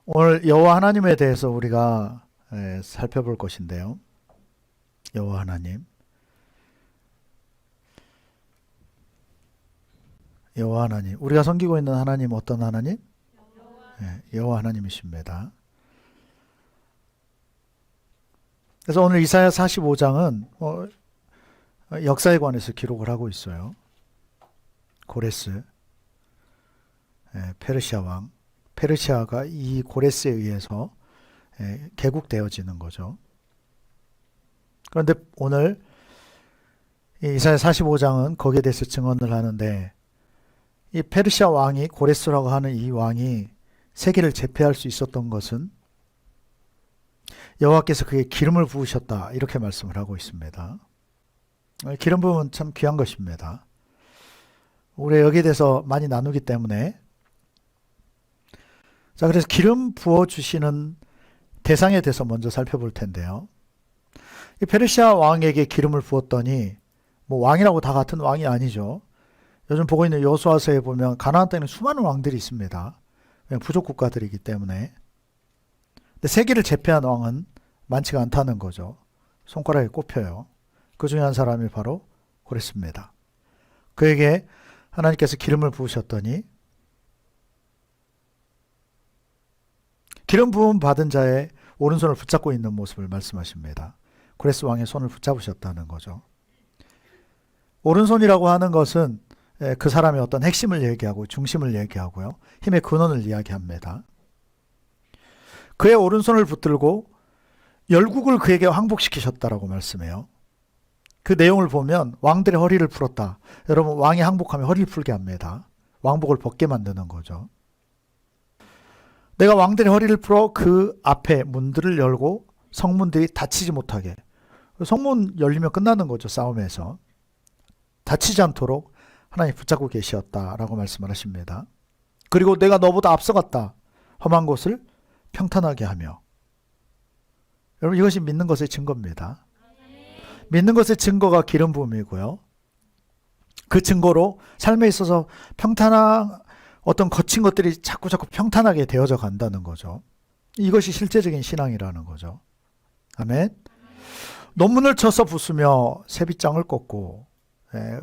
오늘 여호와 하나님에 대해서 우리가 살펴볼 것인데요. 여호와 하나님, 여호와 하나님. 우리가 섬기고 있는 하나님 어떤 하나님? 여호와 하나님이십니다. 그래서 오늘 이사야 45장은 역사에 관해서 기록을 하고 있어요. 고레스, 페르시아 왕. 페르시아가 이 고레스에 의해서 개국되어지는 거죠. 그런데 오늘 이사야 45장은 거기에 대해서 증언을 하는데, 이 페르시아 왕이, 고레스라고 하는 이 왕이 세계를 제패할 수 있었던 것은 여호와께서 그에게 기름을 부으셨다, 이렇게 말씀을 하고 있습니다. 기름 부음은 참 귀한 것입니다. 우리 여기에 대해서 많이 나누기 때문에, 자, 그래서 기름 부어주시는 대상에 대해서 먼저 살펴볼 텐데요. 이 페르시아 왕에게 기름을 부었더니, 뭐 왕이라고 다 같은 왕이 아니죠. 요즘 보고 있는 여호수아서에 보면 가나안 땅에는 수많은 왕들이 있습니다. 그냥 부족 국가들이기 때문에. 근데 세계를 제패한 왕은 많지가 않다는 거죠. 손가락에 꼽혀요. 그 중에 한 사람이 바로 고레스입니다. 그에게 하나님께서 기름을 부으셨더니, 기름 부음 받은 자의 오른손을 붙잡고 있는 모습을 말씀하십니다. 고레스 왕의 손을 붙잡으셨다는 거죠. 오른손이라고 하는 것은 그 사람의 어떤 핵심을 얘기하고 중심을 얘기하고요. 힘의 근원을 이야기합니다. 그의 오른손을 붙들고 열국을 그에게 항복시키셨다라고 말씀해요. 그 내용을 보면 왕들의 허리를 풀었다. 여러분, 왕이 항복하면 허리를 풀게 합니다. 왕복을 벗게 만드는 거죠. 내가 왕들의 허리를 풀어 그 앞에 문들을 열고 성문들이 닫히지 못하게. 성문 열리면 끝나는 거죠, 싸움에서. 닫히지 않도록 하나님 붙잡고 계시었다라고 말씀을 하십니다. 그리고 내가 너보다 앞서갔다. 험한 곳을 평탄하게 하며. 여러분, 이것이 믿는 것의 증거입니다. 믿는 것의 증거가 기름 부음이고요. 그 증거로 삶에 있어서 평탄한 어떤 거친 것들이 자꾸 평탄하게 되어져 간다는 거죠. 이것이 실제적인 신앙이라는 거죠. 아멘. 논문을 쳐서 부수며 세빗장을 꺾고,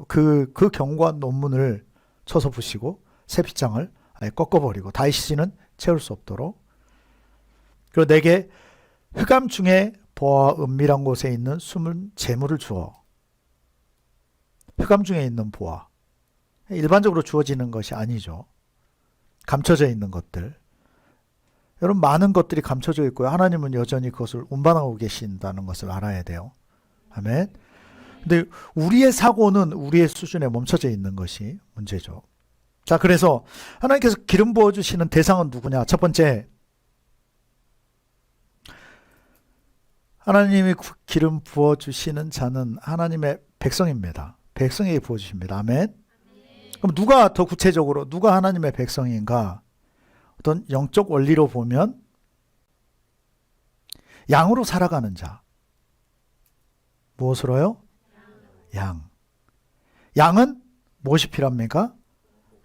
그 견고한 논문을 쳐서 부시고 세빗장을 아예 꺾어버리고 다시는 채울 수 없도록. 그리고 내게 흑암 중에 보아 은밀한 곳에 있는 숨은 재물을 주어. 흑암 중에 있는 보아. 일반적으로 주어지는 것이 아니죠. 감춰져 있는 것들. 여러분, 많은 것들이 감춰져 있고요. 하나님은 여전히 그것을 운반하고 계신다는 것을 알아야 돼요. 아멘. 근데 우리의 사고는 우리의 수준에 멈춰져 있는 것이 문제죠. 자, 그래서 하나님께서 기름 부어주시는 대상은 누구냐? 첫 번째, 하나님이 기름 부어주시는 자는 하나님의 백성입니다. 백성에게 부어주십니다. 아멘. 그럼 누가 더 구체적으로, 누가 하나님의 백성인가? 어떤 영적 원리로 보면 양으로 살아가는 자. 무엇으로요? 양. 양은 무엇이 필요합니까?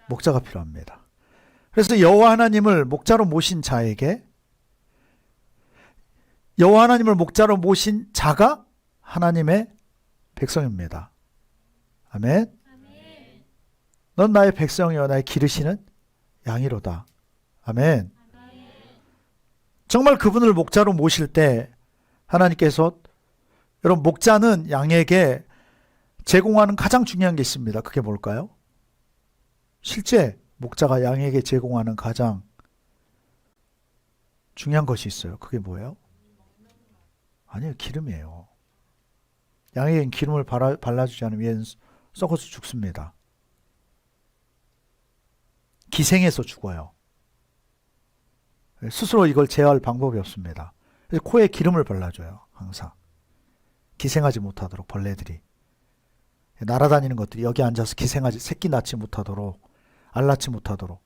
목자가 필요합니다. 그래서 여호와 하나님을 목자로 모신 자에게, 여호와 하나님을 목자로 모신 자가 하나님의 백성입니다. 아멘. 넌 나의 백성이요 나의 기르시는 양이로다. 아멘. 정말 그분을 목자로 모실 때 하나님께서, 여러분, 목자는 양에게 제공하는 가장 중요한 게 있습니다. 그게 뭘까요? 실제 목자가 양에게 제공하는 가장 중요한 것이 있어요. 그게 뭐예요? 아니에요. 기름이에요. 양에겐 기름을 발라주지 않으면 얘는 썩어서 죽습니다. 기생해서 죽어요. 스스로 이걸 제어할 방법이 없습니다. 그래서 코에 기름을 발라줘요. 항상. 기생하지 못하도록, 벌레들이. 날아다니는 것들이 여기 앉아서 기생하지, 새끼 낳지 못하도록, 알 낳지 못하도록.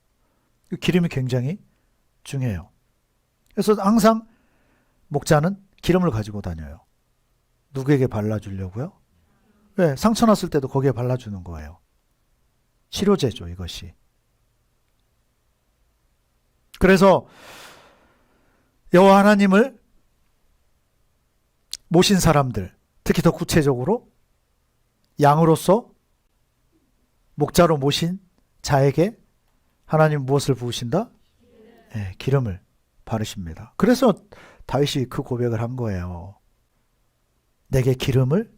기름이 굉장히 중요해요. 그래서 항상 목자는 기름을 가지고 다녀요. 누구에게 발라주려고요? 왜? 상처 났을 때도 거기에 발라주는 거예요. 치료제죠, 이것이. 그래서 여호와 하나님을 모신 사람들, 특히 더 구체적으로 양으로서 목자로 모신 자에게 하나님 무엇을 부으신다? 네, 기름을 바르십니다. 그래서 다윗이 그 고백을 한 거예요. 내게 기름을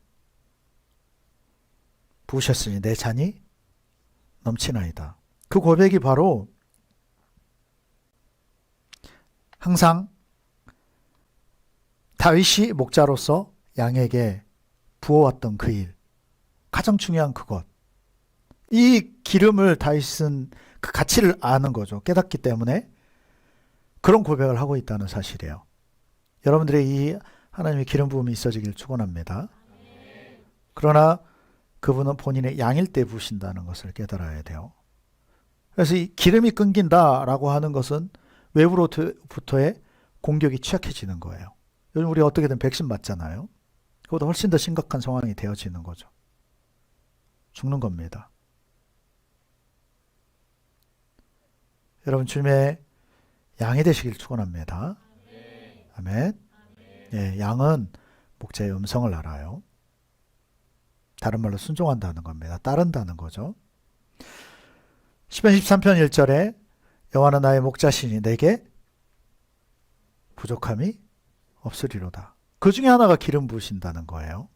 부으셨으니 내 잔이 넘치나이다. 그 고백이 바로 항상 다윗이 목자로서 양에게 부어왔던 그 일, 가장 중요한 그것. 이 기름을 다윗은 그 가치를 아는 거죠. 깨닫기 때문에 그런 고백을 하고 있다는 사실이에요. 여러분들의 이 하나님의 기름 부음이 있어지길 축원합니다. 그러나 그분은 본인의 양일 때 부으신다는 것을 깨달아야 돼요. 그래서 이 기름이 끊긴다라고 하는 것은 외부로부터의 공격이 취약해지는 거예요. 요즘 우리 어떻게든 백신 맞잖아요. 그보다 훨씬 더 심각한 상황이 되어지는 거죠. 죽는 겁니다. 여러분 주님의 양이 되시길 축원합니다. 아멘. 예, 양은 목자의 음성을 알아요. 다른 말로 순종한다는 겁니다. 따른다는 거죠. 시편 13편 1절에 여호와는 나의 목자시니 내게 부족함이 없으리로다. 그 중에 하나가 기름 부으신다는 거예요.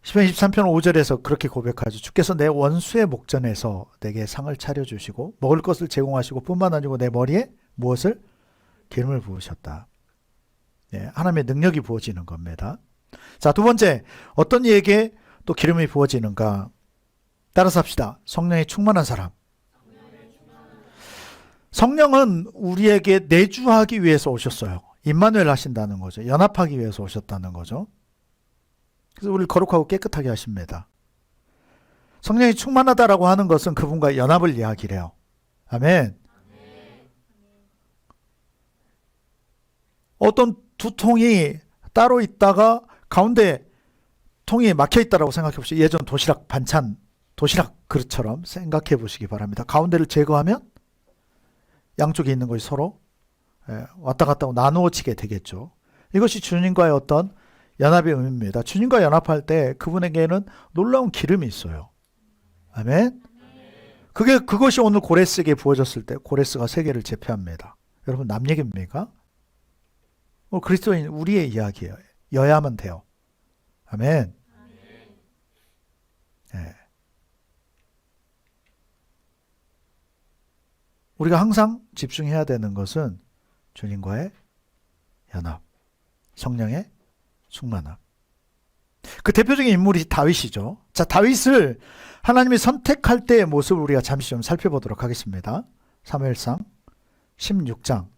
시편 23편 5절에서 그렇게 고백하죠. 주께서 내 원수의 목전에서 내게 상을 차려주시고 먹을 것을 제공하시고 뿐만 아니고 내 머리에 무엇을? 기름을 부으셨다. 네, 하나님의 능력이 부어지는 겁니다. 자, 두 번째, 어떤 이에게 또 기름이 부어지는가? 따라서 합시다. 성령이 충만한 사람. 성령은 우리에게 내주하기 위해서 오셨어요. 임마누엘 하신다는 거죠. 연합하기 위해서 오셨다는 거죠. 그래서 우리를 거룩하고 깨끗하게 하십니다. 성령이 충만하다라고 하는 것은 그분과 연합을 이야기해요. 아멘. 어떤 두 통이 따로 있다가 가운데 통이 막혀 있다라고 생각해 보시죠. 예전 도시락 반찬, 도시락 그릇처럼 생각해 보시기 바랍니다. 가운데를 제거하면 양쪽에 있는 것이 서로 왔다 갔다 하고 나누어지게 되겠죠. 이것이 주님과의 어떤 연합의 의미입니다. 주님과 연합할 때 그분에게는 놀라운 기름이 있어요. 아멘. 그것이 오늘 고레스에게 부어졌을 때 고레스가 세계를 제패합니다. 여러분 남 얘기입니까? 그리스도인 우리의 이야기예요. 여야만 돼요. 아멘. 네. 우리가 항상 집중해야 되는 것은 주님과의 연합, 성령의 충만함. 그 대표적인 인물이 다윗이죠. 자, 다윗을 하나님이 선택할 때의 모습을 우리가 잠시 좀 살펴보도록 하겠습니다. 사무엘상 16장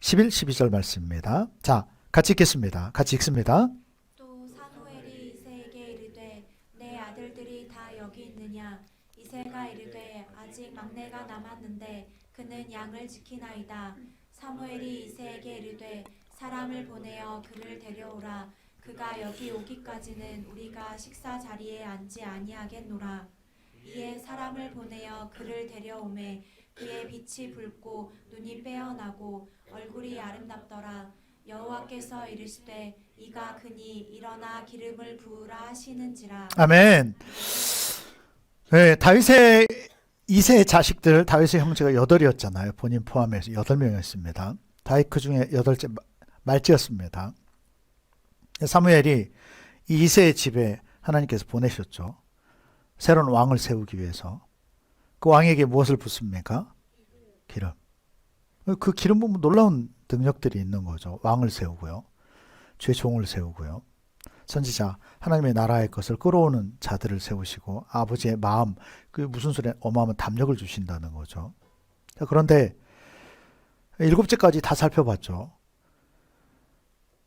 11, 12절 말씀입니다. 자, 같이 읽겠습니다. 같이 읽습니다. 또 사무엘이 이새에게 이르되 내 아들들이 다 여기 있느냐? 이새가 이르되 아직 막내가 남았는데 그는 양을 지키나이다. 사무엘이 이새에게 이르되 사람을 보내어 그를 데려오라. 그가 여기 오기까지는 우리가 식사 자리에 앉지 아니하겠노라. 이에 사람을 보내어 그를 데려오매 그의 빛이 붉고 눈이 빼어나고 얼굴이 아름답더라. 여호와께서 이르시되 이가 그니 일어나 기름을 부으라 하시는지라. 아멘. 네, 다윗의 2세의 자식들, 다윗의 형제가 8이었잖아요. 본인 포함해서 8명이었습니다. 다윗 그 중에 8째 말째였습니다. 사무엘이 이 2세의 집에 하나님께서 보내셨죠. 새로운 왕을 세우기 위해서. 그 왕에게 무엇을 붓습니까? 기름. 그 기름 보면 놀라운 능력들이 있는 거죠. 왕을 세우고요. 주의 종을 세우고요. 선지자, 하나님의 나라의 것을 끌어오는 자들을 세우시고 아버지의 마음, 그 무슨 소리에 어마어마한 담력을 주신다는 거죠. 자, 그런데 7제까지 다 살펴봤죠.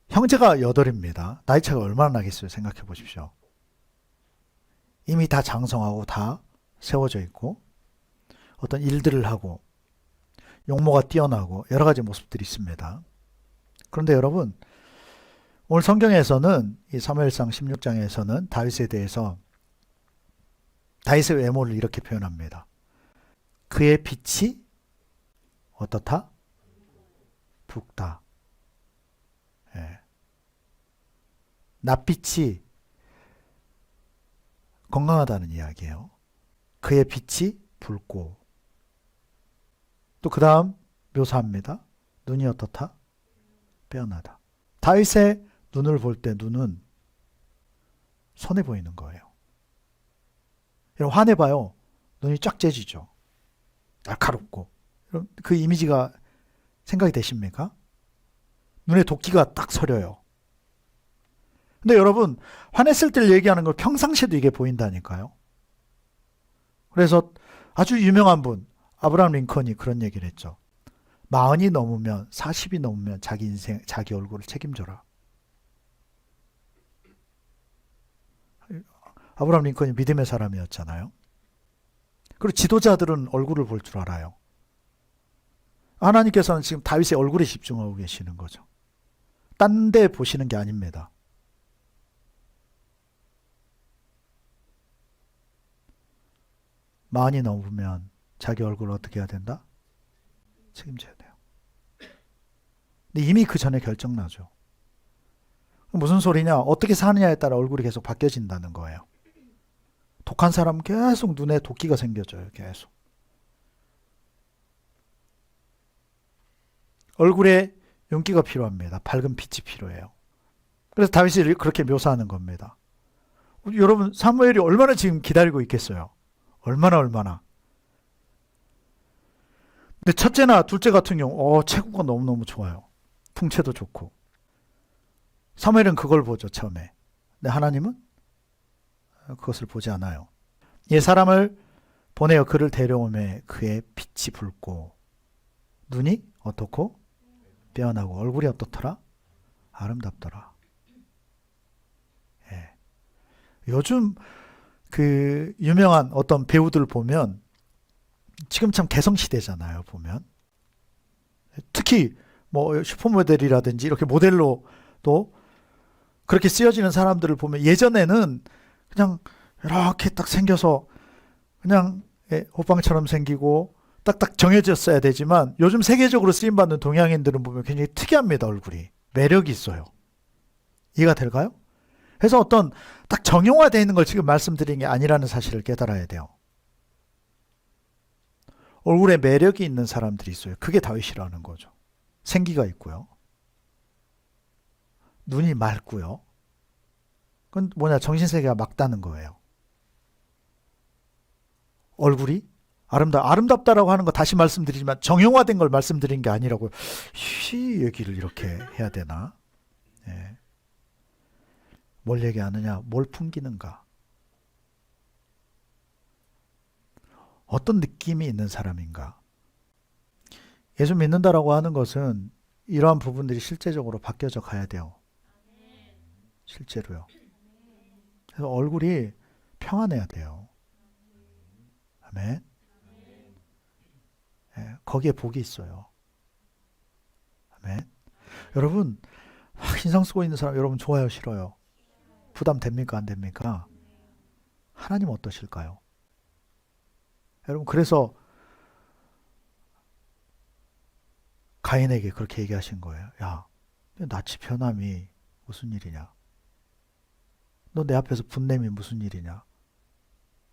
형제가 8입니다. 나이 차가 얼마나 나겠어요? 생각해 보십시오. 이미 다 장성하고 다 세워져 있고 어떤 일들을 하고 용모가 뛰어나고 여러 가지 모습들이 있습니다. 그런데 여러분, 오늘 성경에서는 이 사무엘상 16장에서는 다윗에 대해서 다윗의 외모를 이렇게 표현합니다. 그의 빛이 어떻다? 붉다. 예. 낯빛이 건강하다는 이야기예요. 그의 빛이 붉고. 또 그 다음 묘사합니다. 눈이 어떻다? 빼어나다. 다윗의 눈을 볼 때 눈은 선해 보이는 거예요. 여러분 화내봐요. 눈이 쫙 째지죠. 날카롭고. 그 이미지가 생각이 되십니까? 눈에 도끼가 딱 서려요. 근데 여러분 화냈을 때 얘기하는 걸 평상시에도 이게 보인다니까요. 그래서 아주 유명한 분 아브라함 링컨이 그런 얘기를 했죠. 40이 넘으면 40이 넘으면 자기 인생 자기 얼굴을 책임져라. 아브라함 링컨이 믿음의 사람이었잖아요. 그리고 지도자들은 얼굴을 볼 줄 알아요. 하나님께서는 지금 다윗의 얼굴에 집중하고 계시는 거죠. 딴 데 보시는 게 아닙니다. 많이 넘으면 자기 얼굴을 어떻게 해야 된다? 책임져야 돼요. 근데 이미 그 전에 결정나죠. 무슨 소리냐? 어떻게 사느냐에 따라 얼굴이 계속 바뀌어진다는 거예요. 독한 사람은 계속 눈에 도끼가 생겨져요. 계속. 얼굴에 윤기가 필요합니다. 밝은 빛이 필요해요. 그래서 다윗이 그렇게 묘사하는 겁니다. 여러분 사무엘이 얼마나 지금 기다리고 있겠어요. 얼마나. 근데 첫째나 둘째 같은 경우 체구가 너무너무 좋아요. 풍채도 좋고. 사무엘은 그걸 보죠. 처음에. 근데 하나님은 그것을 보지 않아요. 이 사람을 보내어 그를 데려오매 그의 빛이 붉고 눈이 어떻고 빼어나고 얼굴이 어떻더라? 아름답더라. 예. 요즘 그 유명한 어떤 배우들 보면 지금 참 개성시대잖아요. 보면 특히 뭐 슈퍼모델이라든지 이렇게 모델로 또 그렇게 쓰여지는 사람들을 보면 예전에는 그냥 이렇게 딱 생겨서 그냥 호빵처럼 생기고 딱딱 정해졌어야 되지만 요즘 세계적으로 쓰임받는 동양인들은 보면 굉장히 특이합니다. 얼굴이. 매력이 있어요. 이해가 될까요? 그래서 어떤 딱 정형화되어 있는 걸 지금 말씀드린 게 아니라는 사실을 깨달아야 돼요. 얼굴에 매력이 있는 사람들이 있어요. 그게 다윗이라는 거죠. 생기가 있고요. 눈이 맑고요. 그건 뭐냐? 정신세계가 맑다는 거예요. 얼굴이 아름답다라고 하는 거 다시 말씀드리지만 정형화된 걸 말씀드린 게 아니라고 얘기를 이렇게 해야 되나? 예. 뭘 얘기하느냐? 뭘 풍기는가? 어떤 느낌이 있는 사람인가? 예수 믿는다라고 하는 것은 이러한 부분들이 실제적으로 바뀌어져 가야 돼요. 실제로요. 그래서 얼굴이 평안해야 돼요. 아멘. 예, 거기에 복이 있어요. 아멘. 여러분 인상 쓰고 있는 사람 여러분 좋아요, 싫어요? 부담됩니까, 안 됩니까? 하나님 어떠실까요? 여러분 그래서 가인에게 그렇게 얘기하신 거예요. 야, 낯이 변함이 무슨 일이냐? 너 내 앞에서 분냄이 무슨 일이냐?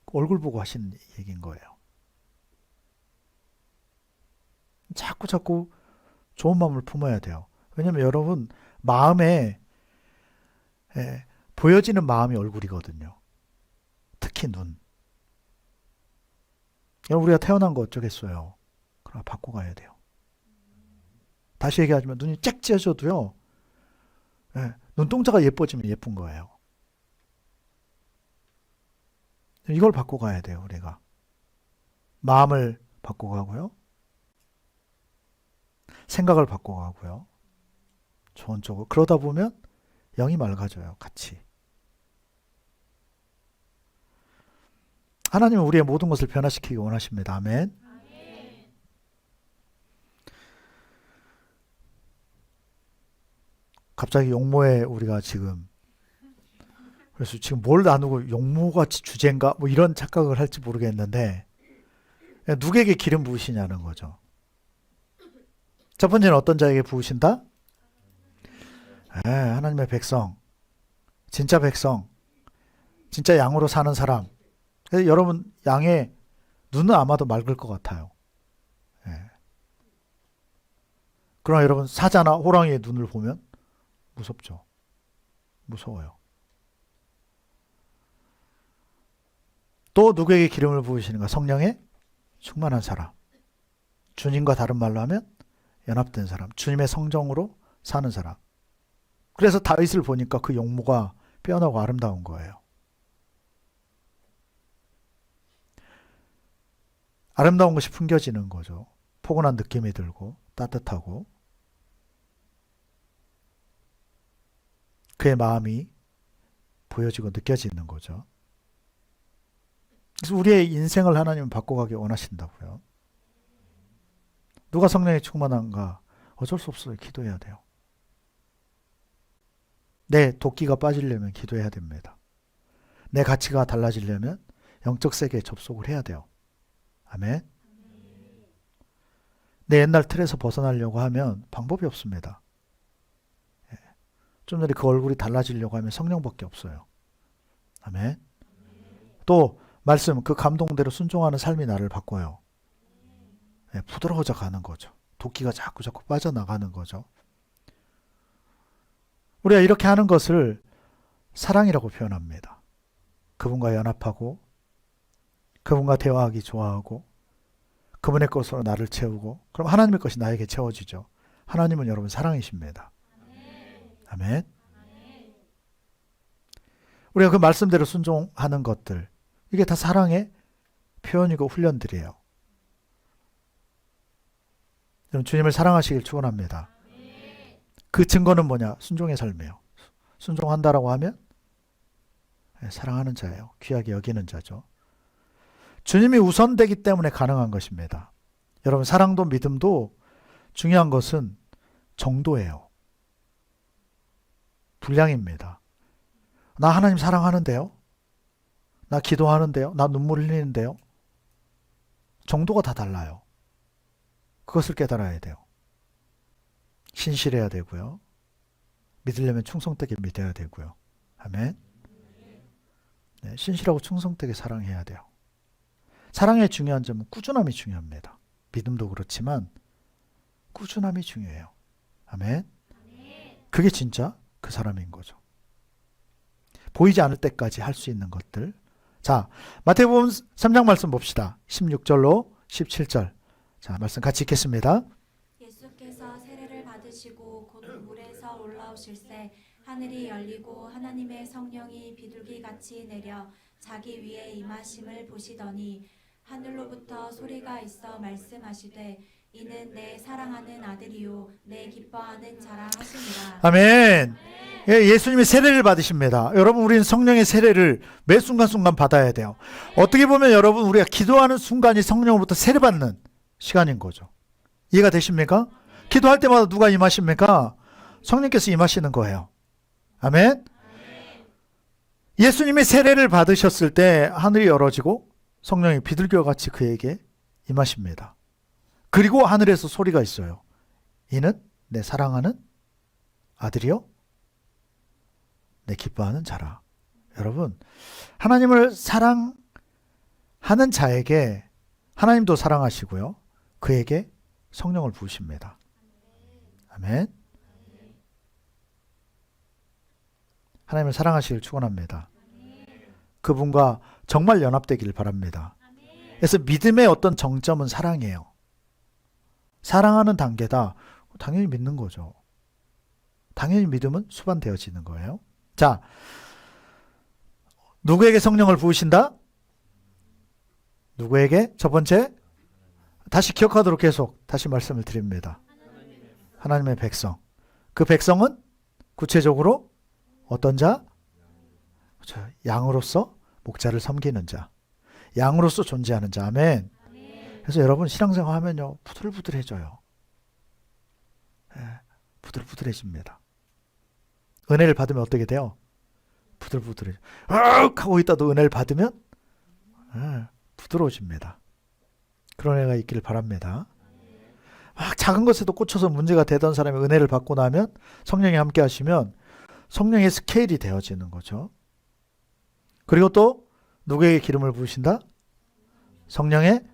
얼굴 보고 하신 얘기인 거예요. 자꾸 좋은 마음을 품어야 돼요. 왜냐하면 여러분 마음에 보여지는 마음이 얼굴이거든요. 특히 눈. 우리가 태어난 거 어쩌겠어요. 그러나 바꿔가야 돼요. 다시 얘기하지만 눈이 쫙 찢어져도요. 눈동자가 예뻐지면 예쁜 거예요. 이걸 바꿔가야 돼요. 우리가. 마음을 바꿔가고요. 생각을 바꿔가고요. 좋은 쪽으로. 그러다 보면 영이 맑아져요. 같이. 하나님은 우리의 모든 것을 변화시키기 원하십니다. 아멘. 갑자기 용모에 우리가 지금 그래서 지금 뭘 나누고 용모같이 주제인가 뭐 이런 착각을 할지 모르겠는데 누구에게 기름 부으시냐는 거죠. 첫 번째는 어떤 자에게 부으신다? 하나님의 백성, 진짜 백성, 진짜 양으로 사는 사람. 그래서 여러분 양의 눈은 아마도 맑을 것 같아요. 그러나 여러분 사자나 호랑이의 눈을 보면 무섭죠. 무서워요. 또 누구에게 기름을 부으시는가? 성령에 충만한 사람. 주님과 다른 말로 하면 연합된 사람. 주님의 성정으로 사는 사람. 그래서 다윗을 보니까 그 용모가 빼어나고 아름다운 거예요. 아름다운 것이 풍겨지는 거죠. 포근한 느낌이 들고 따뜻하고 그의 마음이 보여지고 느껴지는 거죠. 그래서 우리의 인생을 하나님은 바꿔가기 원하신다고요. 누가 성령에 충만한가? 어쩔 수 없어요. 기도해야 돼요. 내 도끼가 빠지려면 기도해야 됩니다. 내 가치가 달라지려면 영적 세계에 접속을 해야 돼요. 아멘. 내 옛날 틀에서 벗어나려고 하면 방법이 없습니다. 좀 전에 그 얼굴이 달라지려고 하면 성령밖에 없어요. 아멘. 또 말씀, 그 감동대로 순종하는 삶이 나를 바꿔요. 부드러워져 가는 거죠. 도끼가 자꾸 빠져나가는 거죠. 우리가 이렇게 하는 것을 사랑이라고 표현합니다. 그분과 연합하고 그분과 대화하기 좋아하고 그분의 것으로 나를 채우고 그럼 하나님의 것이 나에게 채워지죠. 하나님은 여러분 사랑이십니다. 아멘. 우리가 그 말씀대로 순종하는 것들, 이게 다 사랑의 표현이고 훈련들이에요. 여러분 주님을 사랑하시길 축원합니다. 그 증거는 뭐냐? 순종의 삶이에요. 순종한다라고 하면 사랑하는 자예요. 귀하게 여기는 자죠. 주님이 우선되기 때문에 가능한 것입니다. 여러분 사랑도 믿음도 중요한 것은 정도예요. 분량입니다. 나 하나님 사랑하는데요. 나 기도하는데요. 나 눈물 흘리는데요. 정도가 다 달라요. 그것을 깨달아야 돼요. 신실해야 되고요. 믿으려면 충성되게 믿어야 되고요. 아멘. 네, 신실하고 충성되게 사랑해야 돼요. 사랑의 중요한 점은 꾸준함이 중요합니다. 믿음도 그렇지만 꾸준함이 중요해요. 아멘. 그게 진짜 그 사람인 거죠. 보이지 않을 때까지 할 수 있는 것들. 자, 마태복음 3장 말씀 봅시다. 16절로 17절. 자, 말씀 같이 읽겠습니다. 예수께서 세례를 받으시고 곧 물에서 올라오실새 하늘이 열리고 하나님의 성령이 비둘기같이 내려 자기 위에 임하심을 보시더니 하늘로부터 소리가 있어 말씀하시되 이는 내 사랑하는 아들이요 내 기뻐하는 자라 하시니라. 아멘. 예수님이 세례를 받으십니다. 여러분 우리는 성령의 세례를 매 순간순간 받아야 돼요. 어떻게 보면 여러분 우리가 기도하는 순간이 성령으로부터 세례받는 시간인 거죠. 이해가 되십니까? 기도할 때마다 누가 임하십니까? 성령께서 임하시는 거예요. 아멘. 예수님이 세례를 받으셨을 때 하늘이 열어지고 성령이 비둘기와 같이 그에게 임하십니다. 그리고 하늘에서 소리가 있어요. 이는 내 사랑하는 아들이요 내 기뻐하는 자라. 여러분 하나님을 사랑하는 자에게 하나님도 사랑하시고요. 그에게 성령을 부으십니다. 아멘. 하나님을 사랑하시길 축원합니다. 그분과 정말 연합되기를 바랍니다. 그래서 믿음의 어떤 정점은 사랑이에요. 사랑하는 단계다. 당연히 믿는 거죠. 당연히 믿음은 수반되어지는 거예요. 자, 누구에게 성령을 부으신다? 누구에게? 첫 번째, 다시 기억하도록 계속 다시 말씀을 드립니다. 하나님의 백성. 그 백성은 구체적으로 어떤 자? 양으로서 목자를 섬기는 자. 양으로서 존재하는 자. 아멘. 그래서 여러분 신앙생활 하면요 부들부들해져요. 부들부들해집니다. 은혜를 받으면 어떻게 돼요? 부들부들해져. 하고 있다도 은혜를 받으면 부드러워집니다. 그런 애가 있기를 바랍니다. 막 작은 것에도 꽂혀서 문제가 되던 사람이 은혜를 받고 나면, 성령이 함께 하시면 성령의 스케일이 되어지는 거죠. 그리고 또 누구에게 기름을 부으신다? 성령의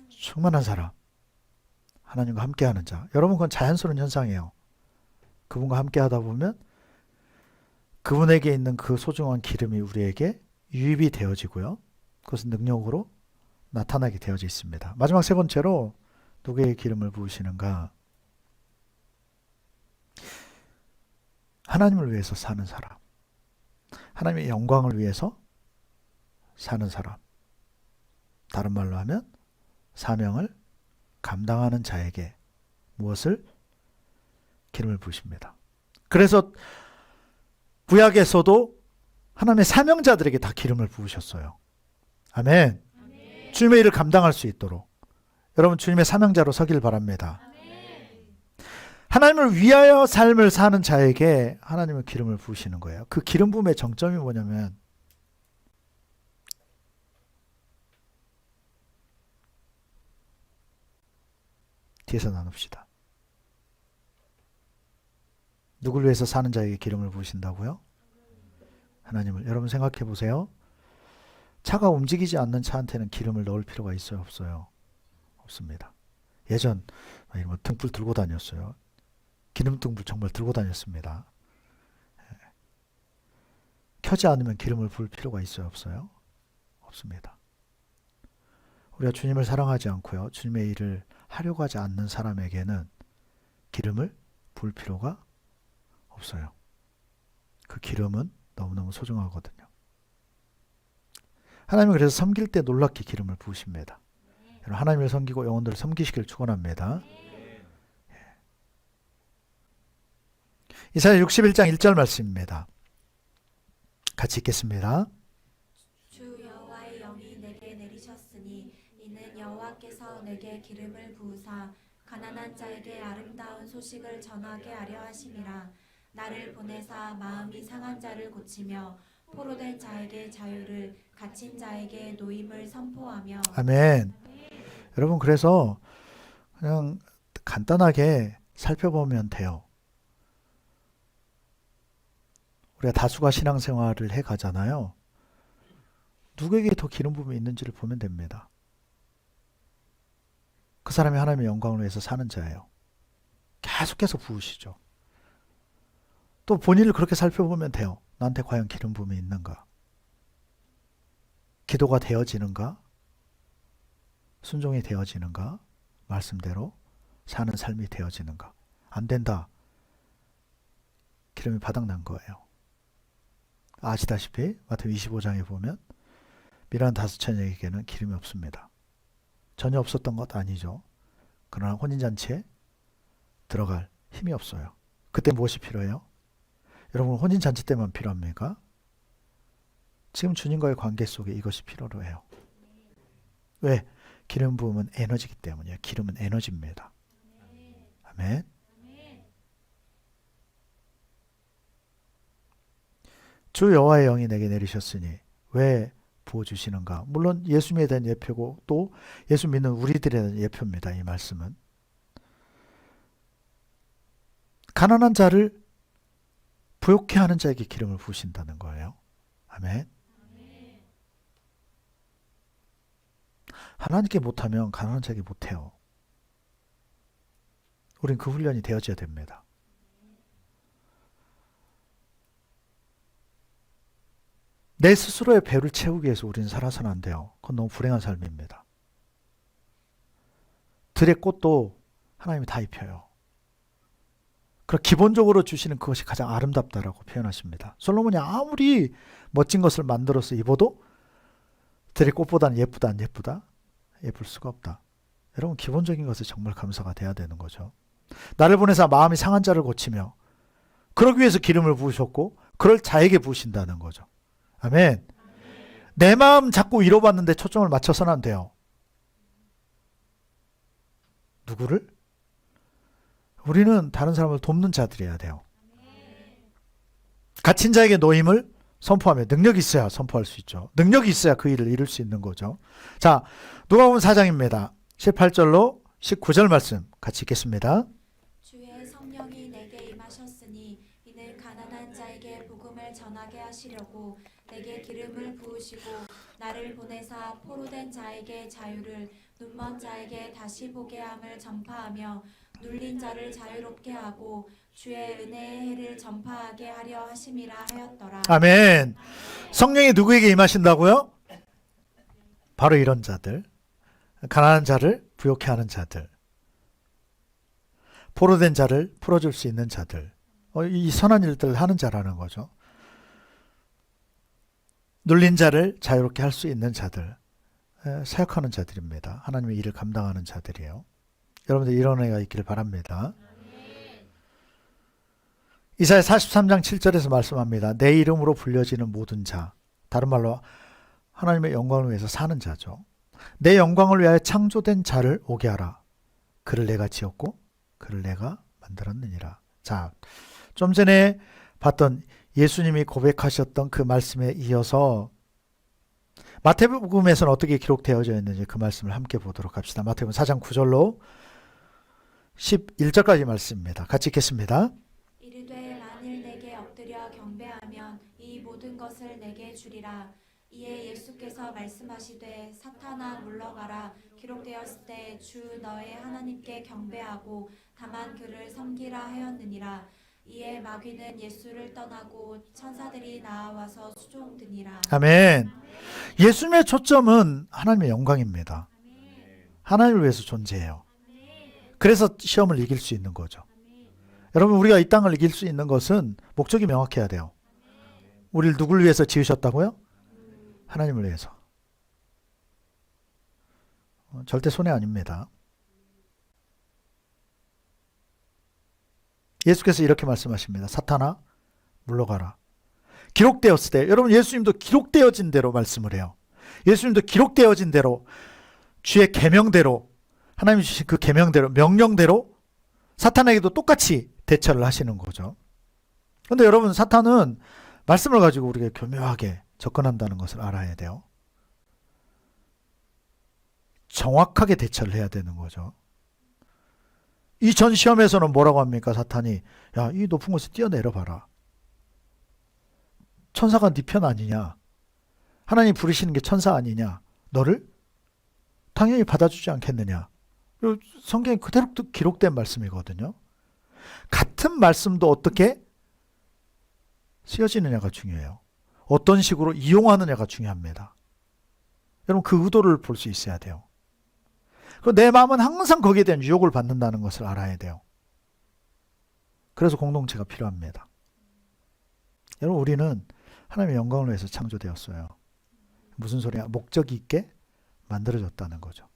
충만한 사람, 하나님과 함께하는 자. 여러분, 그건 자연스러운 현상이에요. 그분과 함께하다 보면 그분에게 있는 그 소중한 기름이 우리에게 유입이 되어지고요. 그것은 능력으로 나타나게 되어져 있습니다. 마지막 세 번째로 누구에게 기름을 부으시는가? 하나님을 위해서 사는 사람, 하나님의 영광을 위해서 사는 사람, 다른 말로 하면 사명을 감당하는 자에게 무엇을? 기름을 부으십니다. 그래서 구약에서도 하나님의 사명자들에게 다 기름을 부으셨어요. 아멘. 주님의 일을 감당할 수 있도록 여러분, 주님의 사명자로 서길 바랍니다. 하나님을 위하여 삶을 사는 자에게 하나님은 기름을 부으시는 거예요. 그 기름 부음의 정점이 뭐냐면, 뒤에서 나눕시다. 누굴 위해서 사는 자에게 기름을 부으신다고요? 하나님을. 여러분 생각해 보세요. 차가 움직이지 않는 차한테는 기름을 넣을 필요가 있어요, 없어요? 없습니다. 예전 뭐 등불 들고 다녔어요. 기름 등불 정말 들고 다녔습니다. 켜지 않으면 기름을 부을 필요가 있어요, 없어요? 없습니다. 우리가 주님을 사랑하지 않고요, 주님의 일을 하려고 하지 않는 사람에게는 기름을 부을 필요가 없어요. 그 기름은 너무너무 소중하거든요. 하나님은 그래서 섬길 때 놀랍게 기름을 부으십니다. 하나님을 섬기고 영혼들을 섬기시길 축원합니다. 이사야 61장 1절 말씀입니다. 같이 읽겠습니다. 주 여호와의 영이 내게 내리셨으니 이는 여호와께서 내게 기름을 부으사 가난한 자에게 아름다운 소식을 전하게 하려 하심이라. 나를 보내사 마음이 상한 자를 고치며 포로된 자에게 자유를, 갇힌 자에게 노임을 선포하며. 아멘. 여러분, 그래서 그냥 간단하게 살펴보면 돼요. 우리가 다수가 신앙생활을 해 가잖아요. 누구에게 더 기름 부음이 있는지를 보면 됩니다. 그 사람이 하나님의 영광을 위해서 사는 자예요. 계속해서 부으시죠. 또 본인을 그렇게 살펴보면 돼요. 나한테 과연 기름 부음이 있는가? 기도가 되어지는가? 순종이 되어지는가? 말씀대로 사는 삶이 되어지는가? 안 된다. 기름이 바닥난 거예요. 아시다시피 마태복음 25장에 보면 미란 다섯 처녀에게는 기름이 없습니다. 전혀 없었던 것 아니죠. 그러나 혼인잔치에 들어갈 힘이 없어요. 그때 무엇이 필요해요? 여러분, 혼인잔치 때만 필요합니까? 지금 주님과의 관계 속에 이것이 필요로 해요. 왜? 기름 부음은 에너지이기 때문이에요. 기름은 에너지입니다. 아멘. 주 여호와의 영이 내게 내리셨으니 왜 부어주시는가? 물론 예수님에 대한 예표고 또 예수 믿는 우리들에 대한 예표입니다. 이 말씀은. 가난한 자를 부욕해 하는 자에게 기름을 부으신다는 거예요. 아멘. 하나님께 못하면 가난한 자에게 못해요. 우린 그 훈련이 되어져야 됩니다. 내 스스로의 배를 채우기 위해서 우리는 살아서는 안 돼요. 그건 너무 불행한 삶입니다. 들의 꽃도 하나님이 다 입혀요. 그럼 기본적으로 주시는 그것이 가장 아름답다라고 표현하십니다. 솔로몬이 아무리 멋진 것을 만들어서 입어도 들의 꽃보다는 예쁘다, 안 예쁘다? 예쁠 수가 없다. 여러분, 기본적인 것에 정말 감사가 돼야 되는 거죠. 나를 보내사 마음이 상한 자를 고치며, 그러기 위해서 기름을 부으셨고 그럴 자에게 부으신다는 거죠. 아멘. 내 마음 자꾸 위로받는데 초점을 맞춰서는 안 돼요. 누구를? 우리는 다른 사람을 돕는 자들이어야 돼요. 갇힌 자에게 노임을 선포하며, 능력이 있어야 선포할 수 있죠. 능력이 있어야 그 일을 이룰 수 있는 거죠. 자, 누가복음 4장입니다. 18절로 19절 말씀 같이 읽겠습니다. 주의 성령이 내게 임하셨으니 이는 가난한 자에게 복음을 전하게 하시려고 내게 기름을 부으시고 나를 보내사 포로된 자에게 자유를 눈먼 자에게 다시 보게 함을 전파하며 눌린 자를 자유롭게 하고 주의 은혜의 해를 전파하게 하려 하심이라 하였더라. 아멘. 성령이 누구에게 임하신다고요? 바로 이런 자들, 가난한 자를 부욕해 하는 자들, 포로된 자를 풀어줄 수 있는 자들, 이 선한 일들을 하는 자라는 거죠. 눌린 자를 자유롭게 할 수 있는 자들, 사역하는 자들입니다. 하나님의 일을 감당하는 자들이에요. 여러분들 이런 애가 있기를 바랍니다. 이사야 43장 7절에서 말씀합니다. 내 이름으로 불려지는 모든 자, 다른 말로 하나님의 영광을 위해서 사는 자죠. 내 영광을 위하여 창조된 자를 오게 하라. 그를 내가 지었고 그를 내가 만들었느니라. 자, 좀 전에 봤던 예수님이 고백하셨던 그 말씀에 이어서 마태복음에서는 어떻게 기록되어져 있는지 그 말씀을 함께 보도록 합시다. 마태복음 4장 9절로 11절까지 말씀입니다. 같이 읽겠습니다. 이르되 만일 내게 엎드려 경배하면 이 모든 것을 내게 주리라. 이에 예수께서 말씀하시되 사탄아 물러가라. 기록되었을 때 주 너의 하나님께 경배하고 다만 그를 섬기라 하였느니라. 이에 마귀는 예수를 떠나고 천사들이 나와서 수종드니라. 아멘. 예수님의 초점은 하나님의 영광입니다. 하나님을 위해서 존재해요. 그래서 시험을 이길 수 있는 거죠. 여러분, 우리가 이 땅을 이길 수 있는 것은 목적이 명확해야 돼요. 우리를 누굴 위해서 지으셨다고요? 하나님을 위해서. 절대 손해 아닙니다. 예수께서 이렇게 말씀하십니다. 사탄아 물러가라. 기록되었을 때, 여러분 예수님도 기록되어진 대로 말씀을 해요. 예수님도 기록되어진 대로 주의 계명대로, 하나님 주신 그 계명대로, 명령대로 사탄에게도 똑같이 대처를 하시는 거죠. 그런데 여러분, 사탄은 말씀을 가지고 우리가 교묘하게 접근한다는 것을 알아야 돼요. 정확하게 대처를 해야 되는 거죠. 이 전 시험에서는 뭐라고 합니까? 사탄이, 야, 이 높은 곳에 뛰어내려 봐라. 천사가 네 편 아니냐? 하나님 부르시는 게 천사 아니냐? 너를 당연히 받아주지 않겠느냐? 성경에 그대로 기록된 말씀이거든요. 같은 말씀도 어떻게 쓰여지느냐가 중요해요. 어떤 식으로 이용하느냐가 중요합니다. 여러분, 그 의도를 볼 수 있어야 돼요. 내 마음은 항상 거기에 대한 유혹을 받는다는 것을 알아야 돼요. 그래서 공동체가 필요합니다. 여러분, 우리는 하나님의 영광을 위해서 창조되었어요. 무슨 소리야? 목적이 있게 만들어졌다는 거죠.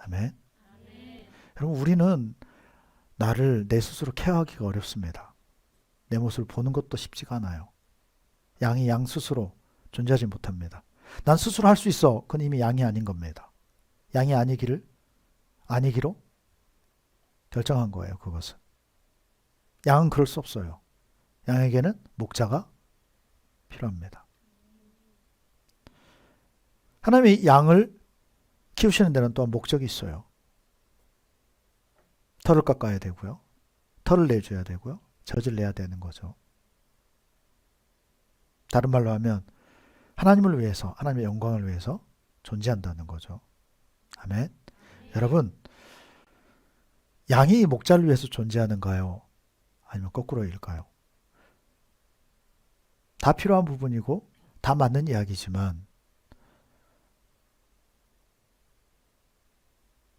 아멘. 여러분, 우리는 나를 내 스스로 케어하기가 어렵습니다. 내 모습을 보는 것도 쉽지가 않아요. 양이 양 스스로 존재하지 못합니다. 난 스스로 할 수 있어. 그건 이미 양이 아닌 겁니다. 양이 아니기로 결정한 거예요. 그것은. 양은 그럴 수 없어요. 양에게는 목자가 필요합니다. 하나님이 양을 키우시는 데는 또한 목적이 있어요. 털을 깎아야 되고요. 털을 내줘야 되고요. 젖을 내야 되는 거죠. 다른 말로 하면 하나님을 위해서, 하나님의 영광을 위해서 존재한다는 거죠. 아멘. 여러분, 양이 목자를 위해서 존재하는가요? 아니면 거꾸로일까요? 다 필요한 부분이고 다 맞는 이야기지만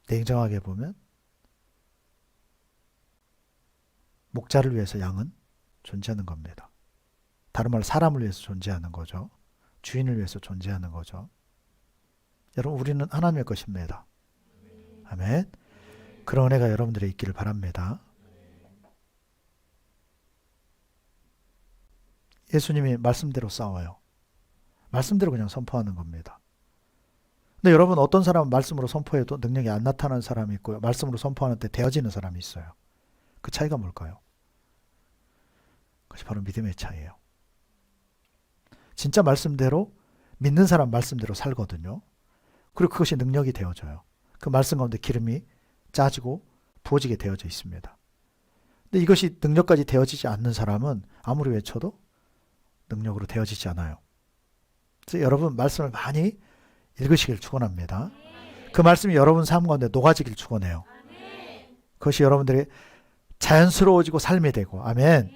냉정하게 보면 목자를 위해서 양은 존재하는 겁니다. 다른 말로 사람을 위해서 존재하는 거죠. 주인을 위해서 존재하는 거죠. 여러분, 우리는 하나님의 것입니다. 아멘. 그런 은혜가 여러분들의 있기를 바랍니다. 예수님이 말씀대로 싸워요. 말씀대로 그냥 선포하는 겁니다. 근데 여러분, 어떤 사람은 말씀으로 선포해도 능력이 안 나타나는 사람이 있고요. 말씀으로 선포하는데 되어지는 사람이 있어요. 그 차이가 뭘까요? 그것이 바로 믿음의 차이예요. 진짜 말씀대로, 믿는 사람 말씀대로 살거든요. 그리고 그것이 능력이 되어져요. 그 말씀 가운데 기름이 짜지고 부어지게 되어져 있습니다. 근데 이것이 능력까지 되어지지 않는 사람은 아무리 외쳐도 능력으로 되어지지 않아요. 그래서 여러분 말씀을 많이 읽으시길 축원합니다. 그 말씀이 여러분 삶 가운데 녹아지길 축원해요. 그것이 여러분들의 자연스러워지고 삶이 되고. 아멘.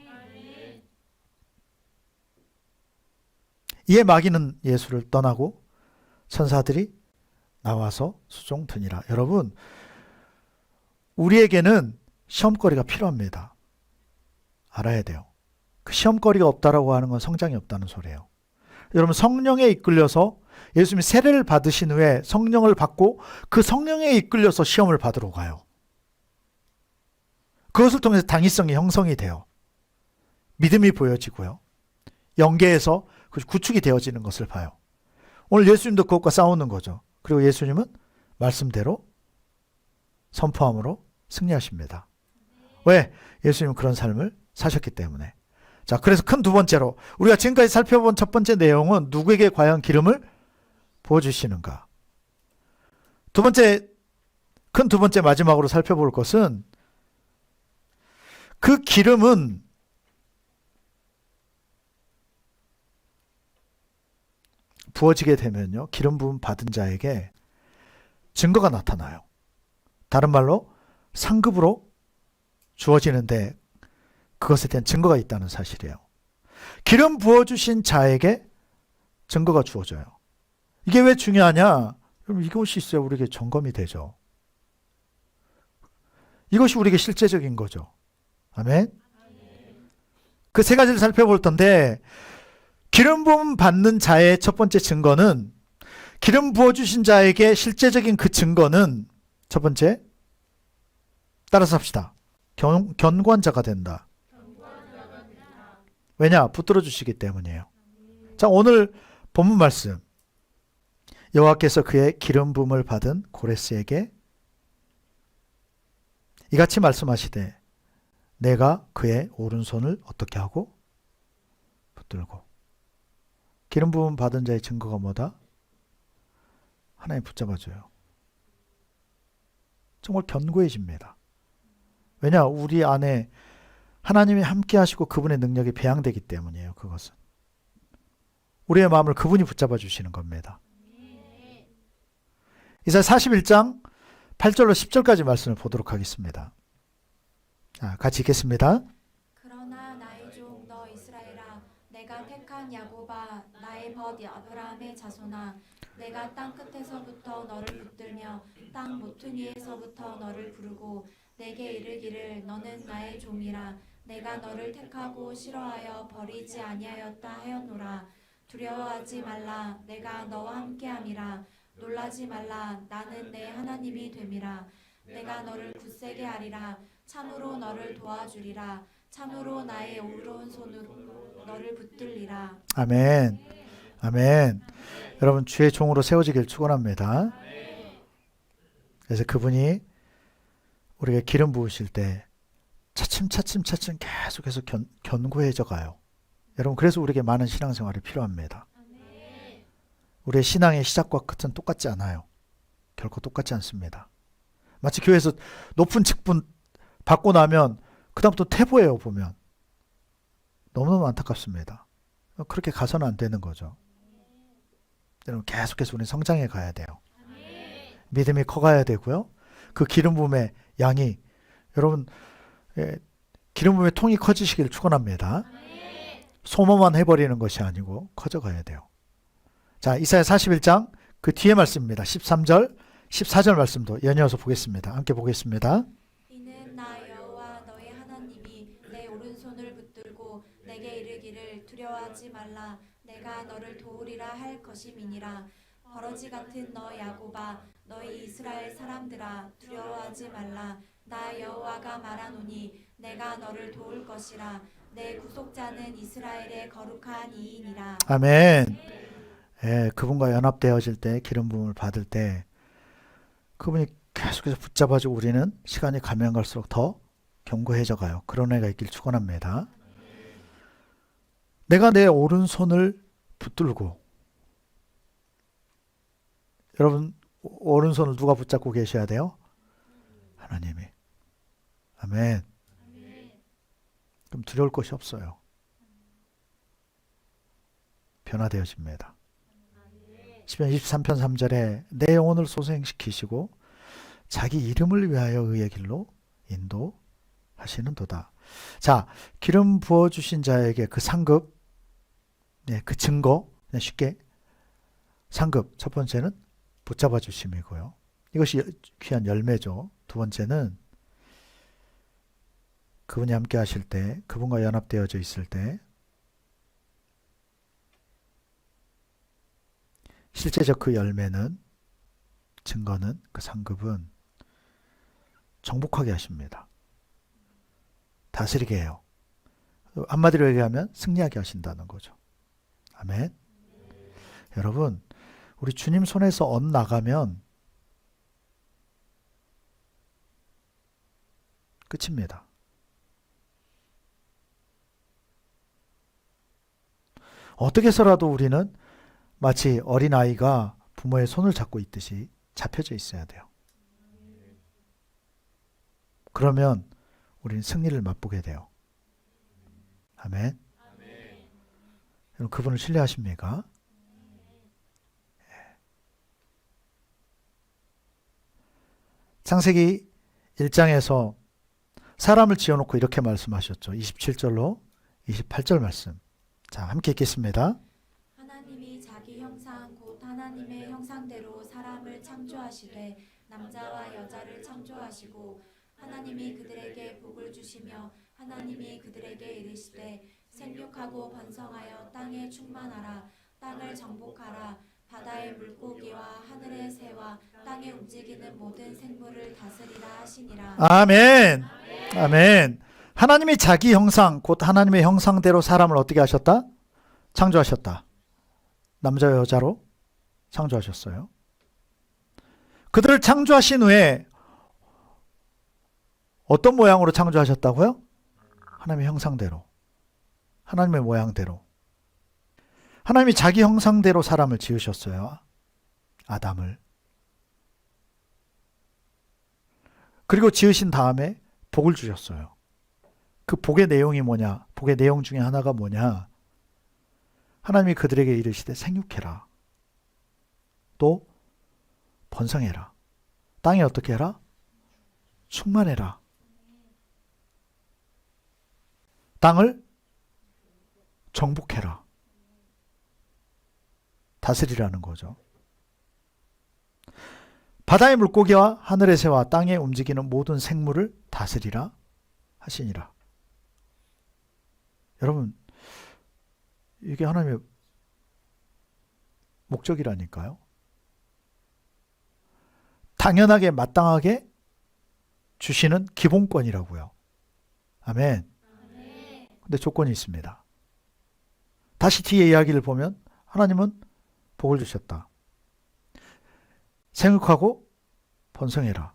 이에 마귀는 예수를 떠나고 천사들이 나와서 수종드니라. 여러분, 우리에게는 시험거리가 필요합니다. 알아야 돼요. 그 시험거리가 없다라고 하는 건 성장이 없다는 소리예요. 여러분, 성령에 이끌려서 예수님이 세례를 받으신 후에 성령을 받고 그 성령에 이끌려서 시험을 받으러 가요. 그것을 통해서 당위성이 형성이 돼요. 믿음이 보여지고요. 영계에서 구축이 되어지는 것을 봐요. 오늘 예수님도 그것과 싸우는 거죠. 그리고 예수님은 말씀대로 선포함으로 승리하십니다. 왜? 예수님은 그런 삶을 사셨기 때문에. 자, 그래서 큰 두 번째로 우리가 지금까지 살펴본 첫 번째 내용은 누구에게 과연 기름을 부어주시는가. 큰 두 번째 마지막으로 살펴볼 것은 그 기름은 부어지게 되면요, 기름 부음 받은 자에게 증거가 나타나요. 다른 말로 상급으로 주어지는데 그것에 대한 증거가 있다는 사실이에요. 기름 부어주신 자에게 증거가 주어져요. 이게 왜 중요하냐? 여러분, 이것이 있어야 우리에게 점검이 되죠. 이것이 우리에게 실제적인 거죠. 아멘. 그 세 가지를 살펴볼 텐데, 기름 부음 받는 자의 첫 번째 증거는, 기름 부어주신 자에게 실제적인 그 증거는 첫 번째, 따라서 합시다. 견고한자가 된다. 왜냐? 붙들어 주시기 때문이에요. 자, 오늘 본문 말씀. 여호와께서 그의 기름 부음을 받은 고레스에게 이같이 말씀하시되 내가 그의 오른손을 어떻게 하고? 붙들고. 기름 부음 받은 자의 증거가 뭐다? 하나님 붙잡아줘요. 정말 견고해집니다. 왜냐? 우리 안에 하나님이 함께 하시고 그분의 능력이 배양되기 때문이에요. 그것은. 우리의 마음을 그분이 붙잡아 주시는 겁니다. 이사야 41장 8절로 10절까지 말씀을 보도록 하겠습니다. 같이 읽겠습니다. 그러나 나의 종 너 이스라엘아, 내가 택한 야곱아, 나의 벗 아브라함의 자손아, 내가 땅 끝에서부터 너를 붙들며 땅 모퉁이에서부터 너를 부르고 내게 이르기를 너는 나의 종이라. 내가 너를 택하고 싫어하여 버리지 아니하였다 하였노라. 두려워하지 말라. 내가 너와 함께함이라. 놀라지 말라. 나는 내 하나님이 됨이라. 내가 너를 굳세게 하리라. 참으로 너를 도와주리라. 참으로 나의 오른손으로 너를 붙들리라. 아멘. 아멘. 여러분, 주의 종으로 세워지길 축원합니다. 그래서 그분이 우리가 기름 부으실 때 차츰 계속해서 견고해져 가요. 여러분, 그래서 우리에게 많은 신앙생활이 필요합니다. 우리의 신앙의 시작과 끝은 똑같지 않아요. 결코 똑같지 않습니다. 마치 교회에서 높은 직분 받고 나면 그 다음부터 퇴보해요. 보면 너무너무 안타깝습니다. 그렇게 가서는 안 되는 거죠. 여러분, 계속해서 우리는 성장해 가야 돼요. 믿음이 커가야 되고요. 그 기름 부음의 양이, 여러분, 기름 부음의 통이 커지시길 축원합니다. 소모만 해버리는 것이 아니고 커져가야 돼요. 자, 이사야 41장 그 뒤에 말씀입니다. 13절, 14절 말씀도 연이어서 보겠습니다. 함께 보겠습니다. 이는 나 여호와 너의 하나님이 내 오른손을 붙들고 내게 이르기를 두려워하지 말라. 내가 너를 도우리라 할 것임이니라. 버러지 같은 너 야곱아, 너희 이스라엘 사람들아, 두려워하지 말라. 나 여호와가 말하노니 내가 너를 도울 것이라. 내 구속자는 이스라엘의 거룩한 이인이라. 아멘. 그분과 연합되어질 때, 기름 부음을 받을 때 그분이 계속해서 붙잡아주고 우리는 시간이 가면 갈수록 더 견고해져 가요. 그런 애가 있길 축원합니다. 내가 내 오른손을 붙들고, 여러분, 오른손을 누가 붙잡고 계셔야 돼요? 하나님이. 아멘. 그럼 두려울 것이 없어요. 변화되어집니다. 시편 23편 3절에 내 영혼을 소생시키시고 자기 이름을 위하여 의의 길로 인도하시는도다. 자, 기름 부어주신 자에게 그 상급, 그 증거, 쉽게 상급, 첫 번째는 붙잡아 주심이고요. 이것이 귀한 열매죠. 두 번째는 그분이 함께 하실 때, 그분과 연합되어져 있을 때 실제적 그 열매는, 증거는, 그 상급은 정복하게 하십니다. 다스리게 해요. 한마디로 얘기하면 승리하게 하신다는 거죠. 아멘. 여러분, 우리 주님 손에서 엇나가면 끝입니다. 어떻게 해서라도 우리는 마치 어린아이가 부모의 손을 잡고 있듯이 잡혀져 있어야 돼요. 그러면 우리는 승리를 맛보게 돼요. 아멘. 여러분, 그분을 신뢰하십니까? 창세기 1장에서 사람을 지어놓고 이렇게 말씀하셨죠. 27절로 28절 말씀. 자, 함께 읽겠습니다. 하나님이 자기 형상 곧 하나님의 형상대로 사람을 창조하시되 남자와 여자를 창조하시고 하나님이 그들에게 복을 주시며 하나님이 그들에게 이르시되 생육하고 번성하여 땅에 충만하라 땅을 정복하라 바다의 물고기와 하늘의 새와 땅에 움직이는 모든 생물을 다스리라 하시니라. 아멘. 아멘. 하나님이 자기 형상, 곧 하나님의 형상대로 사람을 어떻게 하셨다? 창조하셨다. 남자와 여자로 창조하셨어요. 그들을 창조하신 후에 어떤 모양으로 창조하셨다고요? 하나님의 형상대로. 하나님의 모양대로. 하나님이 자기 형상대로 사람을 지으셨어요. 아담을. 그리고 지으신 다음에 복을 주셨어요. 그 복의 내용이 뭐냐? 복의 내용 중에 하나가 뭐냐? 하나님이 그들에게 이르시되 생육해라. 또 번성해라. 땅에 어떻게 해라? 충만해라. 땅을 정복해라. 다스리라는 거죠. 바다의 물고기와 하늘의 새와 땅에 움직이는 모든 생물을 다스리라 하시니라. 여러분, 이게 하나님의 목적이라니까요. 당연하게 마땅하게 주시는 기본권이라고요. 아멘. 근데 조건이 있습니다. 다시 뒤에 이야기를 보면 하나님은 복을 주셨다. 생육하고 번성해라.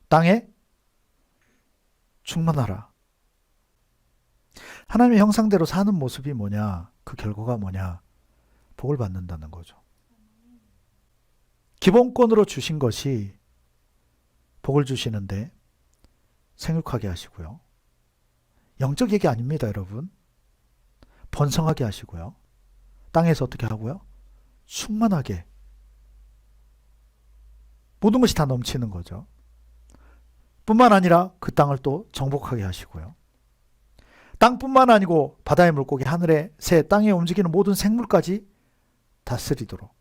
땅에 충만하라. 하나님의 형상대로 사는 모습이 뭐냐? 그 결과가 뭐냐? 복을 받는다는 거죠. 기본권으로 주신 것이 복을 주시는데 생육하게 하시고요. 영적 얘기 아닙니다, 여러분. 번성하게 하시고요. 땅에서 어떻게 하고요? 충만하게. 모든 것이 다 넘치는 거죠. 뿐만 아니라 그 땅을 또 정복하게 하시고요. 땅뿐만 아니고 바다의 물고기, 하늘의 새, 땅에 움직이는 모든 생물까지 다스리도록.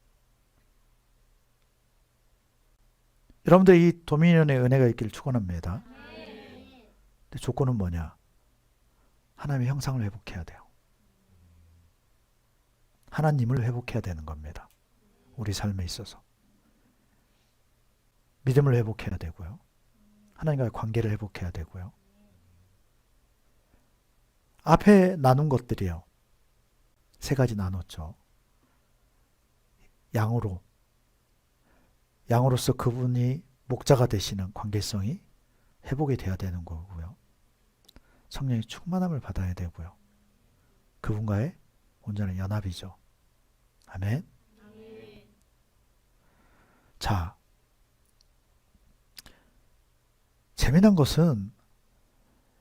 여러분들 이 도미니언의 은혜가 있기를 축원합니다. 근데 조건은 뭐냐? 하나님의 형상을 회복해야 돼요. 하나님을 회복해야 되는 겁니다. 우리 삶에 있어서. 믿음을 회복해야 되고요. 하나님과의 관계를 회복해야 되고요. 앞에 나눈 것들이요. 세 가지 나눴죠. 양으로서 그분이 목자가 되시는 관계성이 회복이 돼야 되는 거고요. 성령의 충만함을 받아야 되고요. 그분과의 온전한 연합이죠. 아멘. 자, 재미난 것은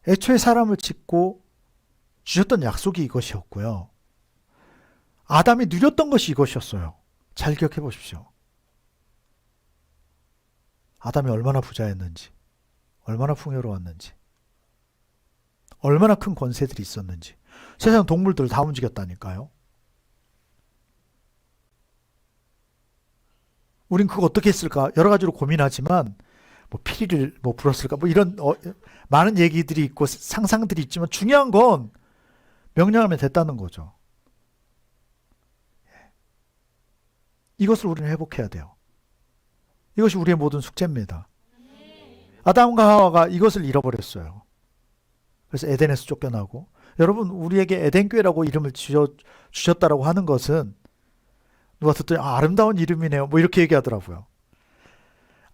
애초에 사람을 짓고 주셨던 약속이 이것이었고요. 아담이 누렸던 것이 이것이었어요. 잘 기억해 보십시오. 아담이 얼마나 부자였는지, 얼마나 풍요로웠는지, 얼마나 큰 권세들이 있었는지. 세상 동물들 다 움직였다니까요. 우린 그거 어떻게 했을까? 여러 가지로 고민하지만 뭐 피리를 뭐 불었을까? 뭐 이런 많은 얘기들이 있고 상상들이 있지만 중요한 건 명령하면 됐다는 거죠. 이것을 우리는 회복해야 돼요. 이것이 우리의 모든 숙제입니다. 아담과 하와가 이것을 잃어버렸어요. 그래서 에덴에서 쫓겨나고, 여러분 우리에게 에덴교회라고 이름을 주셨다라고 하는 것은 누가 듣더니 아름다운 이름이네요. 뭐 이렇게 얘기하더라고요.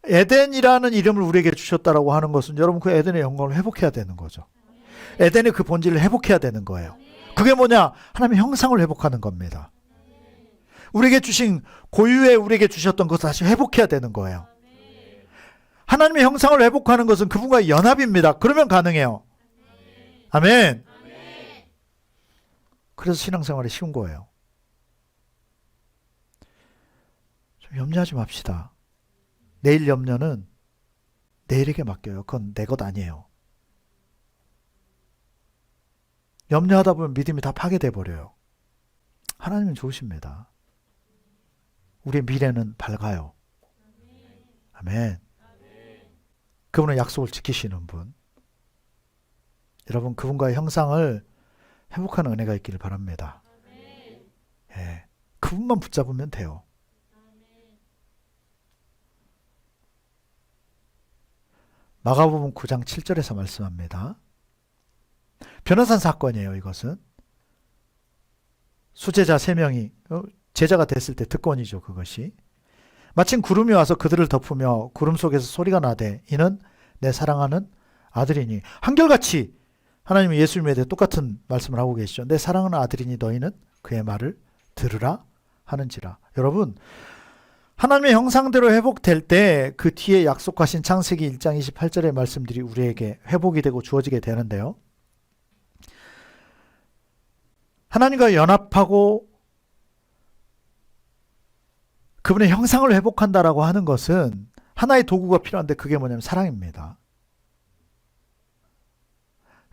에덴이라는 이름을 우리에게 주셨다라고 하는 것은 여러분 그 에덴의 영광을 회복해야 되는 거죠. 에덴의 그 본질을 회복해야 되는 거예요. 그게 뭐냐? 하나님의 형상을 회복하는 겁니다. 우리에게 주신 고유의 우리에게 주셨던 것을 다시 회복해야 되는 거예요. 하나님의 형상을 회복하는 것은 그분과의 연합입니다. 그러면 가능해요. 아멘. 그래서 신앙생활이 쉬운 거예요. 좀 염려하지 맙시다. 내일 염려는 내일에게 맡겨요. 그건 내 것 아니에요. 염려하다 보면 믿음이 다 파괴돼 버려요. 하나님은 좋으십니다. 우리의 미래는 밝아요. 아멘. 그분은 약속을 지키시는 분. 여러분 그분과의 형상을 회복하는 은혜가 있기를 바랍니다. 예, 그분만 붙잡으면 돼요. 마가복음 9장 7절에서 말씀합니다. 변호산 사건이에요. 이것은 수제자 3명이 제자가 됐을 때 특권이죠. 그것이 마침 구름이 와서 그들을 덮으며 구름 속에서 소리가 나되 이는 내 사랑하는 아들이니. 한결같이 하나님이 예수님에 대해 똑같은 말씀을 하고 계시죠. 내 사랑하는 아들이니 너희는 그의 말을 들으라 하는지라. 여러분 하나님의 형상대로 회복될 때 그 뒤에 약속하신 창세기 1장 28절의 말씀들이 우리에게 회복이 되고 주어지게 되는데요. 하나님과 연합하고 그분의 형상을 회복한다라고 하는 것은 하나의 도구가 필요한데 그게 뭐냐면 사랑입니다.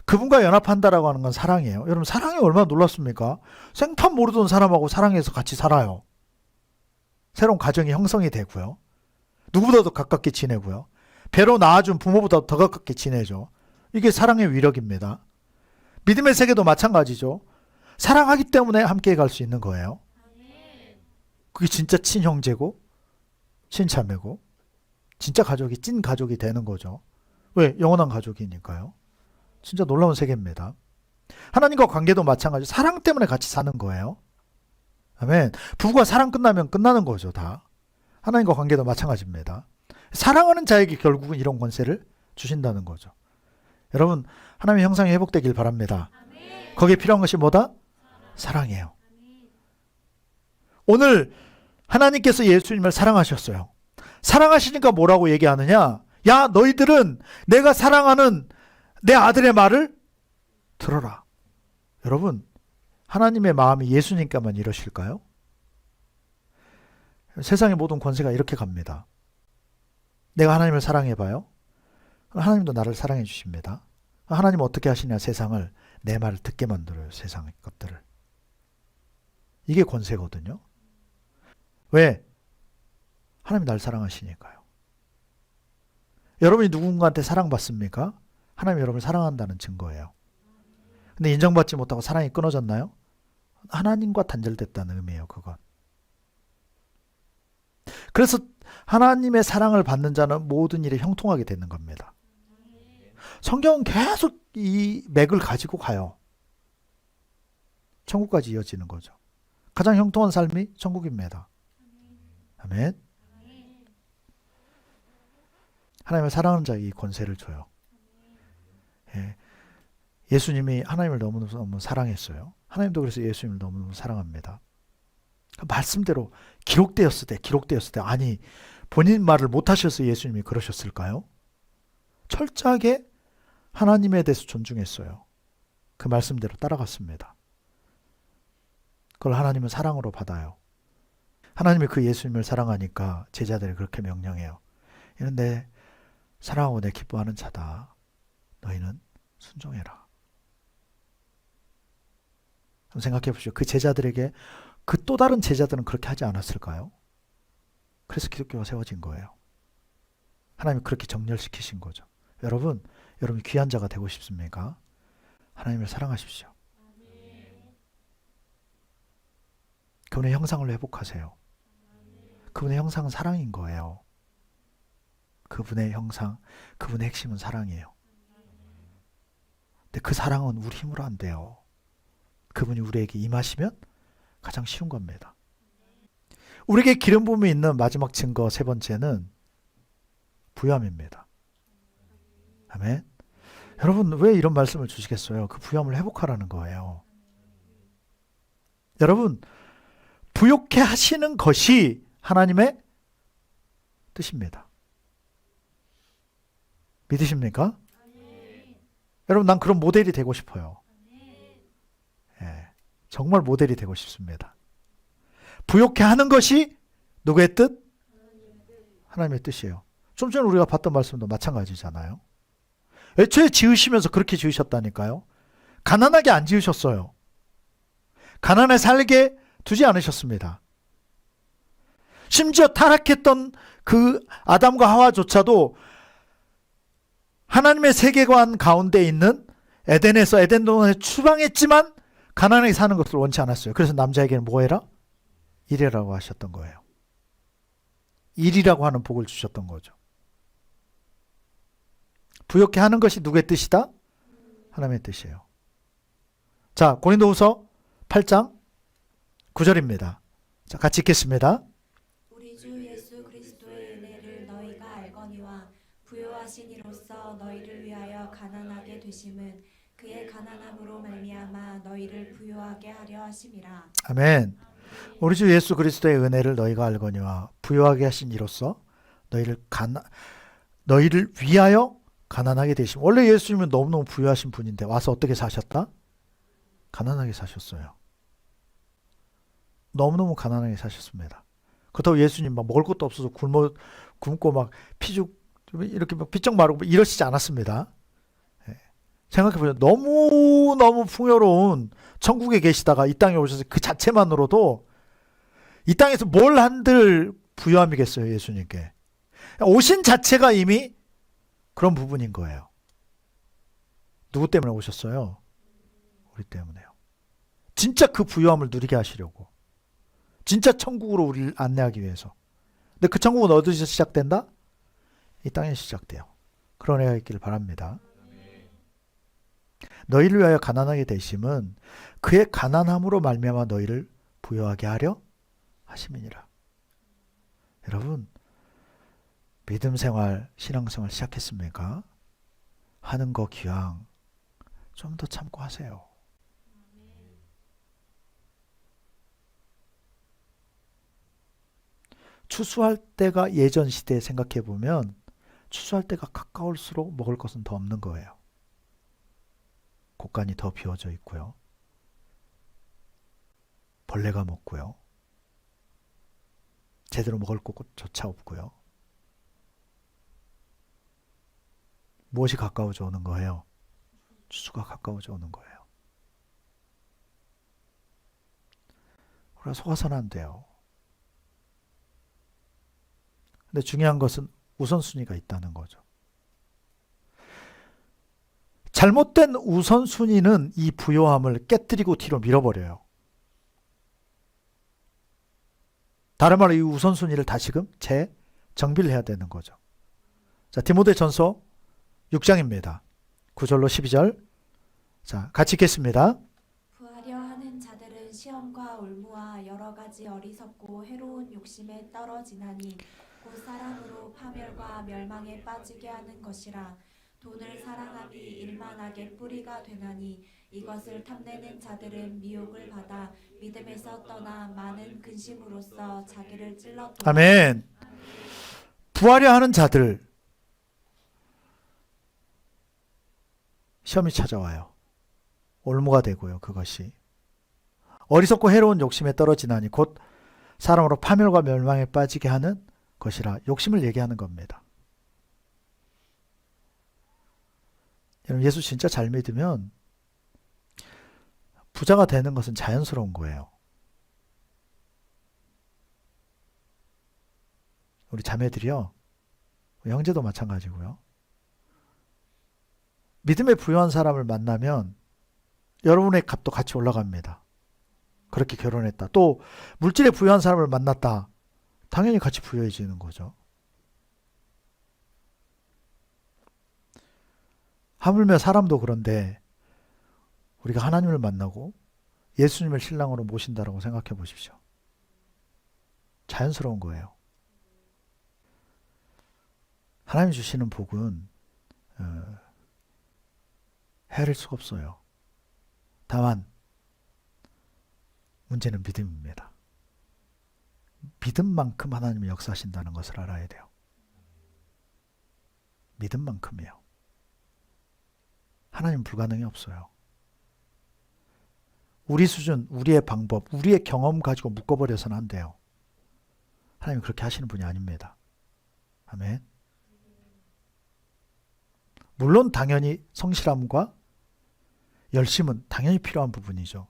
그분과 연합한다라고 하는 건 사랑이에요. 여러분 사랑이 얼마나 놀랍습니까? 생판 모르던 사람하고 사랑해서 같이 살아요. 새로운 가정이 형성이 되고요. 누구보다도 가깝게 지내고요. 배로 낳아준 부모보다 더 가깝게 지내죠. 이게 사랑의 위력입니다. 믿음의 세계도 마찬가지죠. 사랑하기 때문에 함께 갈 수 있는 거예요. 그게 진짜 친형제고 친자매고 진짜 가족이 찐 가족이 되는 거죠. 왜? 영원한 가족이니까요. 진짜 놀라운 세계입니다. 하나님과 관계도 마찬가지. 사랑 때문에 같이 사는 거예요. 아멘. 부부가 사랑 끝나면 끝나는 거죠. 다. 하나님과 관계도 마찬가지입니다. 사랑하는 자에게 결국은 이런 권세를 주신다는 거죠. 여러분 하나님의 형상이 회복되길 바랍니다. 거기에 필요한 것이 뭐다? 사랑이에요. 오늘 하나님께서 예수님을 사랑하셨어요. 사랑하시니까 뭐라고 얘기하느냐? 야 너희들은 내가 사랑하는 내 아들의 말을 들어라. 여러분 하나님의 마음이 예수님께만 이러실까요? 세상의 모든 권세가 이렇게 갑니다. 내가 하나님을 사랑해봐요. 하나님도 나를 사랑해 주십니다. 하나님은 어떻게 하시냐? 세상을 내 말을 듣게 만들어요. 세상의 것들을. 이게 권세거든요. 왜? 하나님이 날 사랑하시니까요. 여러분이 누군가한테 사랑받습니까? 하나님이 여러분을 사랑한다는 증거예요. 근데 인정받지 못하고 사랑이 끊어졌나요? 하나님과 단절됐다는 의미예요. 그건. 그래서 하나님의 사랑을 받는 자는 모든 일에 형통하게 되는 겁니다. 성경은 계속 이 맥을 가지고 가요. 천국까지 이어지는 거죠. 가장 형통한 삶이 천국입니다. 아멘. 하나님을 사랑하는 자에게 이 권세를 줘요. 예. 예수님이 하나님을 너무너무 사랑했어요. 하나님도 그래서 예수님을 너무너무 사랑합니다. 말씀대로 기록되었을 때 아니 본인 말을 못하셔서 예수님이 그러셨을까요? 철저하게 하나님에 대해서 존중했어요. 그 말씀대로 따라갔습니다. 그걸 하나님은 사랑으로 받아요. 하나님이 그 예수님을 사랑하니까 제자들이 그렇게 명령해요. 이는 내 사랑하고 내 기뻐하는 자다. 너희는 순종해라. 한번 생각해 보십시오. 그 제자들에게 그 또 다른 제자들은 그렇게 하지 않았을까요? 그래서 기독교가 세워진 거예요. 하나님이 그렇게 정렬시키신 거죠. 여러분 귀한 자가 되고 싶습니까? 하나님을 사랑하십시오. 그분의 형상을 회복하세요. 그분의 형상은 사랑인 거예요. 그분의 형상, 그분의 핵심은 사랑이에요. 근데 그 사랑은 우리 힘으로 안 돼요. 그분이 우리에게 임하시면 가장 쉬운 겁니다. 우리에게 기름 부음이 있는 마지막 증거 세 번째는 부요함입니다. 아멘. 여러분 왜 이런 말씀을 주시겠어요? 그 부요함을 회복하라는 거예요. 여러분 부요케 하시는 것이 하나님의 뜻입니다. 믿으십니까? 여러분 난 그런 모델이 되고 싶어요. 예, 정말 모델이 되고 싶습니다. 부요케 하는 것이 누구의 뜻? 하나님의 뜻이에요. 좀 전에 우리가 봤던 말씀도 마찬가지잖아요. 애초에 지으시면서 그렇게 지으셨다니까요. 가난하게 안 지으셨어요. 가난에 살게 두지 않으셨습니다. 심지어 타락했던 그 아담과 하와조차도 하나님의 세계관 가운데 있는 에덴에서 에덴 동산에 추방했지만 가난하게 사는 것을 원치 않았어요. 그래서 남자에게는 뭐 해라? 일해라고 하셨던 거예요. 일이라고 하는 복을 주셨던 거죠. 부요케 하는 것이 누구의 뜻이다? 하나님의 뜻이에요. 자, 고린도후서 8장 9절입니다. 자, 같이 읽겠습니다. 우리 주 예수 그리스도의 은혜를 너희가 알거니와 부요하신 이로써 너희를 위하여 가난하게 되심은 그의 가난함으로 말미암아 너희를 부요하게 하려 하심이라. 아멘. 우리 주 예수 그리스도의 은혜를 너희가 알거니와 부요하게 하신 이로써 너희를 위하여 가난하게 되심. 원래 예수님은 너무너무 부유하신 분인데 와서 어떻게 사셨다? 가난하게 사셨어요. 너무너무 가난하게 사셨습니다. 그렇다고 예수님 막 먹을 것도 없어서 굶고 막 피죽 이렇게 막 삐쩍 마르고 이러시지 않았습니다. 생각해보세요. 너무너무 풍요로운 천국에 계시다가 이 땅에 오셔서 그 자체만으로도 이 땅에서 뭘 한들 부유함이겠어요. 예수님께. 오신 자체가 이미 그런 부분인 거예요. 누구 때문에 오셨어요? 우리 때문에요. 진짜 그 부유함을 누리게 하시려고. 진짜 천국으로 우리를 안내하기 위해서. 근데 그 천국은 어디서 시작된다? 이 땅에 시작돼요. 그런 애가 있기를 바랍니다. 너희를 위하여 가난하게 되심은 그의 가난함으로 말미암아 너희를 부유하게 하려 하심이니라. 여러분 믿음 생활, 신앙 생활 시작했습니까? 하는 거 기왕 좀 더 참고 하세요. 추수할 때가 예전 시대에 생각해 보면 추수할 때가 가까울수록 먹을 것은 더 없는 거예요. 곡간이 더 비워져 있고요. 벌레가 먹고요. 제대로 먹을 것조차 없고요. 무엇이 가까워져 오는 거예요? 추수가 가까워져 오는 거예요. 우리가 속아서는 안 돼요. 근데 중요한 것은 우선순위가 있다는 거죠. 잘못된 우선순위는 이 부요함을 깨뜨리고 뒤로 밀어버려요. 다른 말로 이 우선순위를 다시금 재정비를 해야 되는 거죠. 자, 디모데전서 6장입니다. 9절로 12절. 자, 같이 읽겠습니다. 부하려 하는 자들은 시험과 올무와 여러 가지 어리석고 해로운 욕심에 떨어지나니 곧 사람으로 파멸과 멸망에 빠지게 하는 것이라. 돈을 사랑함이 일만하게 뿌리가 되나니 이것을 탐내는 자들은 미혹을 받아 믿음에서 떠나 많은 근심으로써 자기를 찔렀도다. 아멘. 부하려 하는 자들 시험이 찾아와요. 올무가 되고요. 그것이 어리석고 해로운 욕심에 떨어지나니 곧 사람으로 파멸과 멸망에 빠지게 하는 것이라. 욕심을 얘기하는 겁니다. 여러분, 예수 진짜 잘 믿으면 부자가 되는 것은 자연스러운 거예요. 우리 자매들이요, 형제도 마찬가지고요. 믿음에 부유한 사람을 만나면 여러분의 값도 같이 올라갑니다. 그렇게 결혼했다. 또 물질에 부유한 사람을 만났다. 당연히 같이 부유해지는 거죠. 하물며 사람도 그런데 우리가 하나님을 만나고 예수님을 신랑으로 모신다라고 생각해 보십시오. 자연스러운 거예요. 하나님 주시는 복은 헤아릴 수가 없어요. 다만 문제는 믿음입니다. 믿음만큼 하나님이 역사하신다는 것을 알아야 돼요. 믿음만큼이요. 하나님 불가능이 없어요. 우리 수준, 우리의 방법, 우리의 경험 가지고 묶어버려서는 안 돼요. 하나님 그렇게 하시는 분이 아닙니다. 아멘. 물론 당연히 성실함과 열심은 당연히 필요한 부분이죠.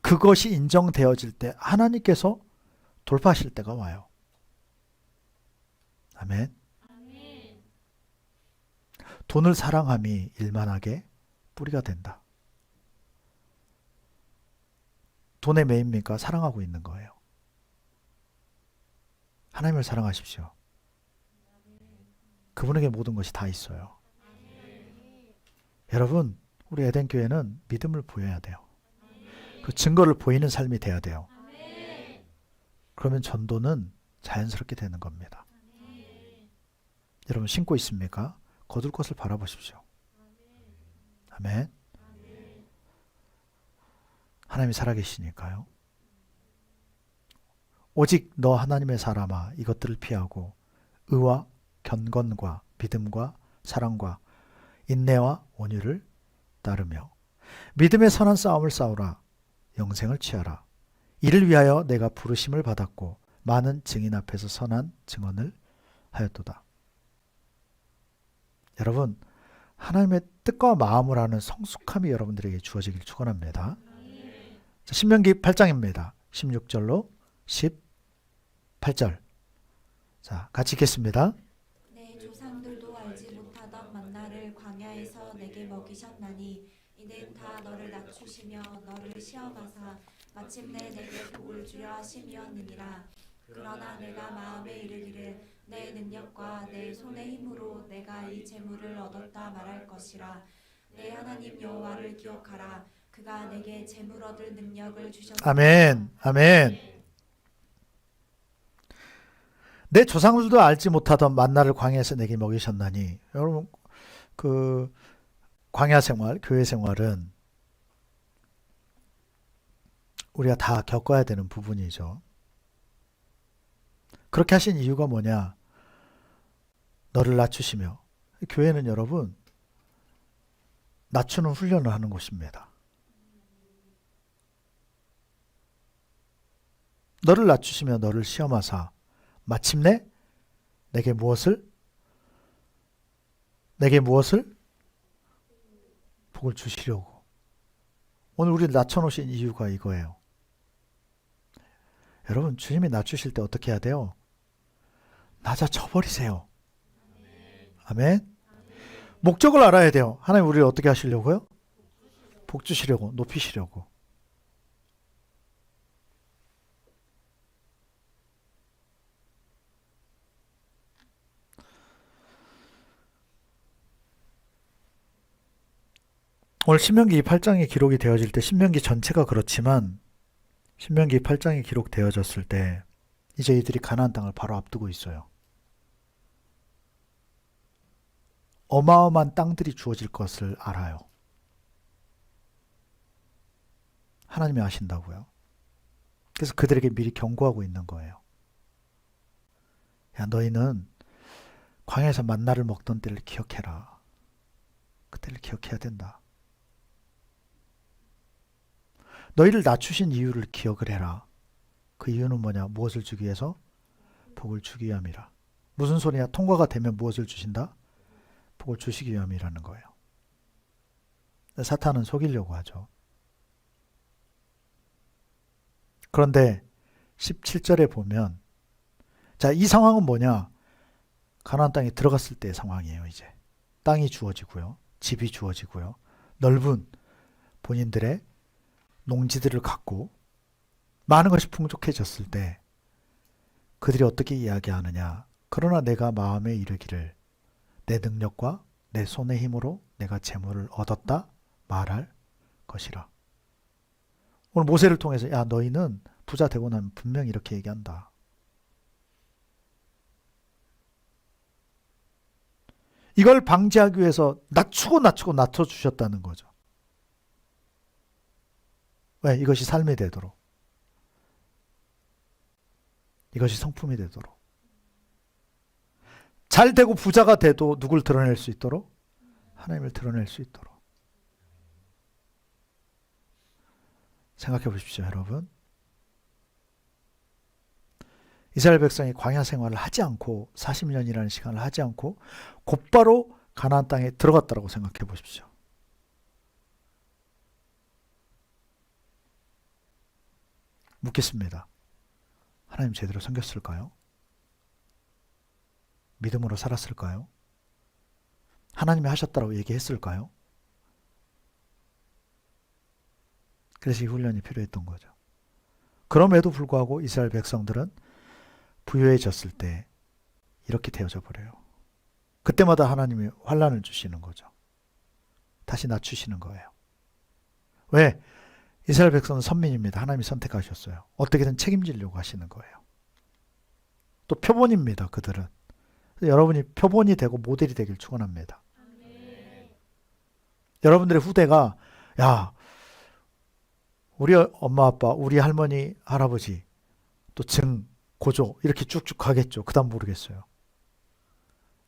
그것이 인정되어질 때 하나님께서 돌파하실 때가 와요. 아멘. 돈을 사랑함이 일만하게 뿌리가 된다. 돈에 매입니까? 사랑하고 있는 거예요. 하나님을 사랑하십시오. 그분에게 모든 것이 다 있어요. 여러분, 우리 에덴교회는 믿음을 보여야 돼요. 그 증거를 보이는 삶이 돼야 돼요. 그러면 전도는 자연스럽게 되는 겁니다. 여러분 신고 있습니까? 거둘 것을 바라보십시오. 아멘. 하나님이 살아계시니까요. 오직 너 하나님의 사람아 이것들을 피하고 의와 경건과 믿음과 사랑과 인내와 온유를 따르며 믿음의 선한 싸움을 싸우라. 영생을 취하라. 이를 위하여 내가 부르심을 받았고 많은 증인 앞에서 선한 증언을 하였도다. 여러분, 하나님의 뜻과 마음을 아는 성숙함이 여러분들에게 주어지길 축원합니다. 자, 신명기 8장입니다. 16절로 18절. 자, 같이 읽겠습니다. 내 조상들도 알지 못하던 만나를 광야에서 내게 먹이셨나니 이는 다 너를 낮추시며 너를 시험하사 마침내 내게 복을 주려 하심이었느니라. 그러나 내가 마음에 이르기를 내 능력과 내 손의 힘으로 내가 이 재물을 얻었다 말할 것이라. 내 하나님 여호와를 기억하라. 그가 내게 재물 얻을 능력을 주셨으니. 아멘. 아멘. 내 조상들도 알지 못하던 만나를 광야에서 내게 먹이셨나니. 여러분, 그 광야 생활, 교회 생활은 우리가 다 겪어야 되는 부분이죠. 그렇게 하신 이유가 뭐냐? 너를 낮추시며. 교회는 여러분 낮추는 훈련을 하는 곳입니다. 너를 낮추시며 너를 시험하사 마침내 내게 무엇을 복을 주시려고. 오늘 우리를 낮춰놓으신 이유가 이거예요. 여러분, 주님이 낮추실 때 어떻게 해야 돼요? 낮아져버리세요. 아멘. 목적을 알아야 돼요. 하나님 우리를 어떻게 하시려고요? 복 주시려고, 높이시려고. 오늘 신명기 8장이 기록이 되어질 때 신명기 전체가 그렇지만 신명기 8장이 기록되어졌을 때 이제 이들이 가나안 땅을 바로 앞두고 있어요. 어마어마한 땅들이 주어질 것을 알아요. 하나님이 아신다고요. 그래서 그들에게 미리 경고하고 있는 거예요. 야, 너희는 광야에서 만나를 먹던 때를 기억해라. 그때를 기억해야 된다. 너희를 낮추신 이유를 기억을 해라. 그 이유는 뭐냐? 무엇을 주기 위해서? 복을 주기 위함이라. 무슨 소리냐? 통과가 되면 무엇을 주신다? 복을 주시기 위함이라는 거예요. 사탄은 속이려고 하죠. 그런데 17절에 보면, 자, 이 상황은 뭐냐? 가나안 땅에 들어갔을 때의 상황이에요. 이제 땅이 주어지고요, 집이 주어지고요, 넓은 본인들의 농지들을 갖고 많은 것이 풍족해졌을 때 그들이 어떻게 이야기하느냐? 그러나 내가 마음에 이르기를 내 능력과 내 손의 힘으로 내가 재물을 얻었다 말할 것이라. 오늘 모세를 통해서 야, 너희는 부자 되고 나면 분명히 이렇게 얘기한다. 이걸 방지하기 위해서 낮추고 낮춰주셨다는 거죠. 왜? 이것이 삶이 되도록. 이것이 성품이 되도록. 잘 되고 부자가 돼도 누굴 드러낼 수 있도록? 하나님을 드러낼 수 있도록. 생각해 보십시오, 여러분. 이스라엘 백성이 광야 생활을 하지 않고 40년이라는 시간을 하지 않고 곧바로 가나안 땅에 들어갔다고 생각해 보십시오. 묻겠습니다. 하나님 제대로 섬겼을까요? 믿음으로 살았을까요? 하나님이 하셨다고 얘기했을까요? 그래서 이 훈련이 필요했던 거죠. 그럼에도 불구하고 이스라엘 백성들은 부유해졌을 때 이렇게 되어져 버려요. 그때마다 하나님이 환난을 주시는 거죠. 다시 낮추시는 거예요. 왜? 이스라엘 백성은 선민입니다. 하나님이 선택하셨어요. 어떻게든 책임지려고 하시는 거예요. 또 표본입니다. 그들은. 여러분이 표본이 되고 모델이 되길 축원합니다. 여러분들의 후대가 야, 우리 엄마 아빠, 우리 할머니, 할아버지, 또 증, 고조 이렇게 쭉쭉 가겠죠. 그 다음 모르겠어요.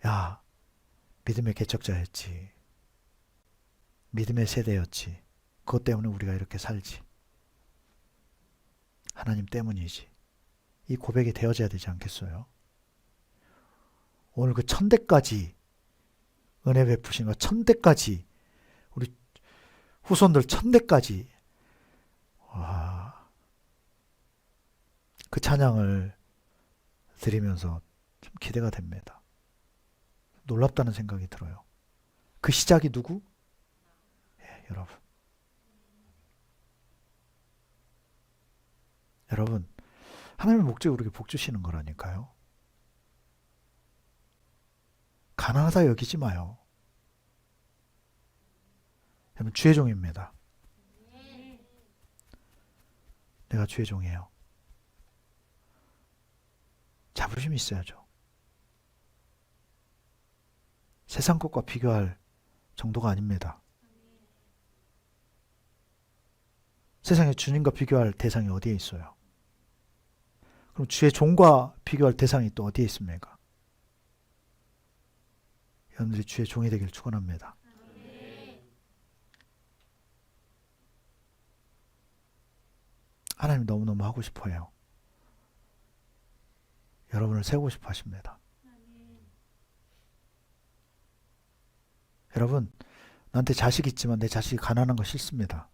야, 믿음의 개척자였지. 믿음의 세대였지. 그것 때문에 우리가 이렇게 살지. 하나님 때문이지. 이 고백이 되어져야 되지 않겠어요? 오늘 그 1000대까지 은혜 베푸신 거 1000대까지 우리 후손들 1000대까지 와, 그 찬양을 드리면서 좀 기대가 됩니다. 놀랍다는 생각이 들어요. 그 시작이 누구? 예, 여러분. 여러분, 하나님의 목적이 우리에게 복 주시는 거라니까요. 가난하다 여기지 마요. 여러분, 주의 종입니다. 내가 주의 종이에요. 자부심이 있어야죠. 세상 것과 비교할 정도가 아닙니다. 세상에 주님과 비교할 대상이 어디에 있어요? 그럼 주의 종과 비교할 대상이 또 어디에 있습니까? 여러분들이 주의 종이 되길 축원합니다. 하나님 너무너무 하고 싶어요. 여러분을 세우고 싶어 하십니다. 여러분, 나한테 자식 있지만 내 자식이 가난한 거 싫습니다.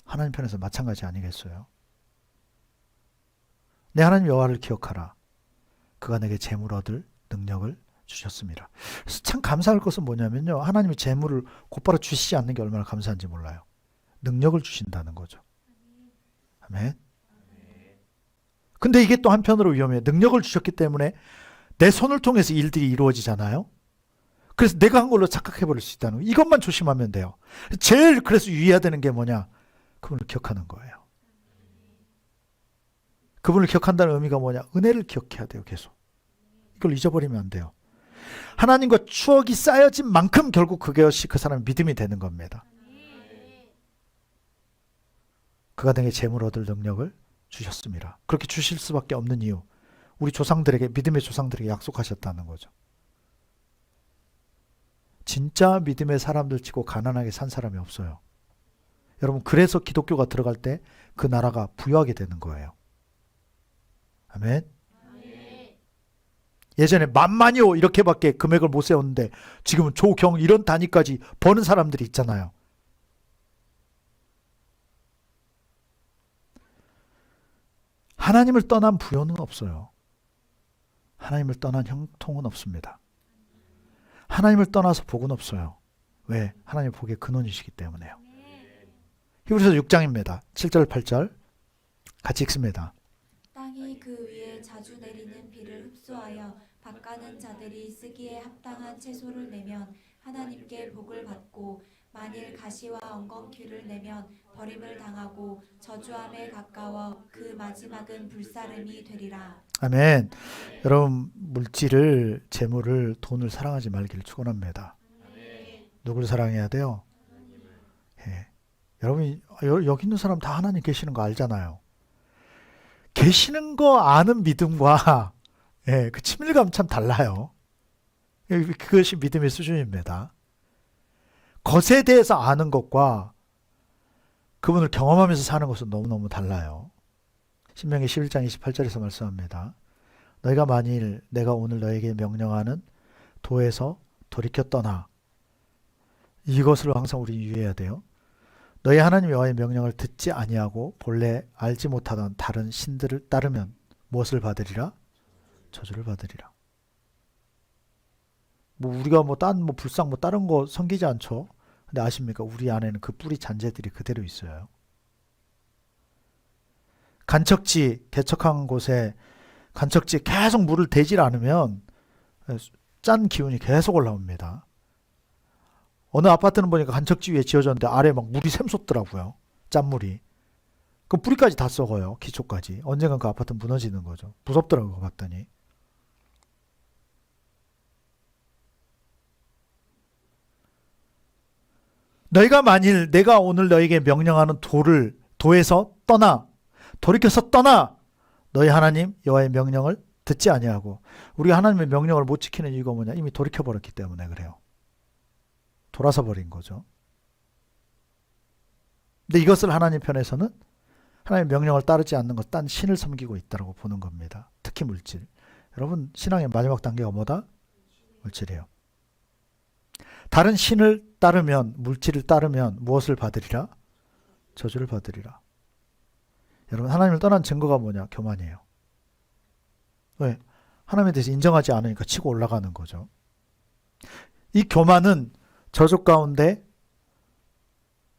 하나님 편에서 마찬가지 아니겠어요? 내 하나님 여호와를 기억하라. 그가 내게 재물 얻을 능력을 주셨습니다. 그래서 참 감사할 것은 뭐냐면요. 하나님이 재물을 곧바로 주시지 않는 게 얼마나 감사한지 몰라요. 능력을 주신다는 거죠. 아멘. 근데 이게 또 한편으로 위험해요. 능력을 주셨기 때문에 내 손을 통해서 일들이 이루어지잖아요. 그래서 내가 한 걸로 착각해버릴 수 있다는 거. 이것만 조심하면 돼요. 제일 그래서 유의해야 되는 게 뭐냐? 그분을 기억하는 거예요. 그분을 기억한다는 의미가 뭐냐? 은혜를 기억해야 돼요. 계속. 이걸 잊어버리면 안 돼요. 하나님과 추억이 쌓여진 만큼 결국 그것이 그 사람의 믿음이 되는 겁니다. 그가 내게 재물 얻을 능력을 주셨습니다. 그렇게 주실 수밖에 없는 이유, 우리 조상들에게, 믿음의 조상들에게 약속하셨다는 거죠. 진짜 믿음의 사람들 치고 가난하게 산 사람이 없어요. 여러분, 그래서 기독교가 들어갈 때 그 나라가 부유하게 되는 거예요. 아멘. 예전에 만만이요 이렇게밖에 금액을 못 세웠는데 지금은 조경 이런 단위까지 버는 사람들이 있잖아요. 하나님을 떠난 부요는 없어요. 하나님을 떠난 형통은 없습니다. 하나님을 떠나서 복은 없어요. 왜? 하나님 복의 근원이시기 때문에요. 히브리서 6장입니다. 7절 8절 같이 읽습니다. 땅이 그 위에 자주 내리는 비를 흡수하여 밭가는 자들이 쓰기에 합당한 채소를 내면 하나님께 복을 받고 만일 가시와 엉겅퀴를 내면 버림을 당하고 저주함에 가까워 그 마지막은 불사름이 되리라. 아멘. 여러분, 물질을, 재물을, 돈을 사랑하지 말기를 축원합니다. 누굴 사랑해야 돼요? 예. 여러분, 여기 있는 사람 다 하나님 계시는 거 알잖아요. 계시는 거 아는 믿음과 예, 그 친밀감 참 달라요. 그것이 믿음의 수준입니다. 것에 대해서 아는 것과 그분을 경험하면서 사는 것은 너무너무 달라요. 신명기 11장 28절에서 말씀합니다. 너희가 만일 내가 오늘 너에게 명령하는 도에서 돌이켜 떠나, 이것을 항상 우리 유의해야 돼요. 너희 하나님 여호와의 명령을 듣지 아니하고 본래 알지 못하던 다른 신들을 따르면 무엇을 받으리라? 저주를 받으리라. 우리가 불상 다른 거 섬기지 않죠. 근데 아십니까? 우리 안에는 그 뿌리 잔재들이 그대로 있어요. 간척지, 개척한 곳에 간척지에 계속 물을 대질 않으면 짠 기운이 계속 올라옵니다. 어느 아파트는 보니까 간척지 위에 지어졌는데 아래 막 물이 샘솟더라고요. 짠물이. 그 뿌리까지 다 썩어요. 기초까지. 언젠간 그 아파트는 무너지는 거죠. 무섭더라고요. 봤더니. 너희가 만일 내가 오늘 너에게 명령하는 도에서 떠나, 돌이켜서 떠나, 너희 하나님 여호와의 명령을 듣지 아니하고, 우리가 하나님의 명령을 못 지키는 이유가 뭐냐? 이미 돌이켜버렸기 때문에 그래요. 돌아서 버린 거죠. 근데 이것을 하나님 편에서는 하나님의 명령을 따르지 않는 것, 딴 신을 섬기고 있다고 보는 겁니다. 특히 물질. 여러분, 신앙의 마지막 단계가 뭐다? 물질이에요. 다른 신을 따르면, 물질을 따르면 무엇을 받으리라? 저주를 받으리라. 여러분, 하나님을 떠난 증거가 뭐냐? 교만이에요. 왜? 하나님에 대해서 인정하지 않으니까 치고 올라가는 거죠. 이 교만은 저주 가운데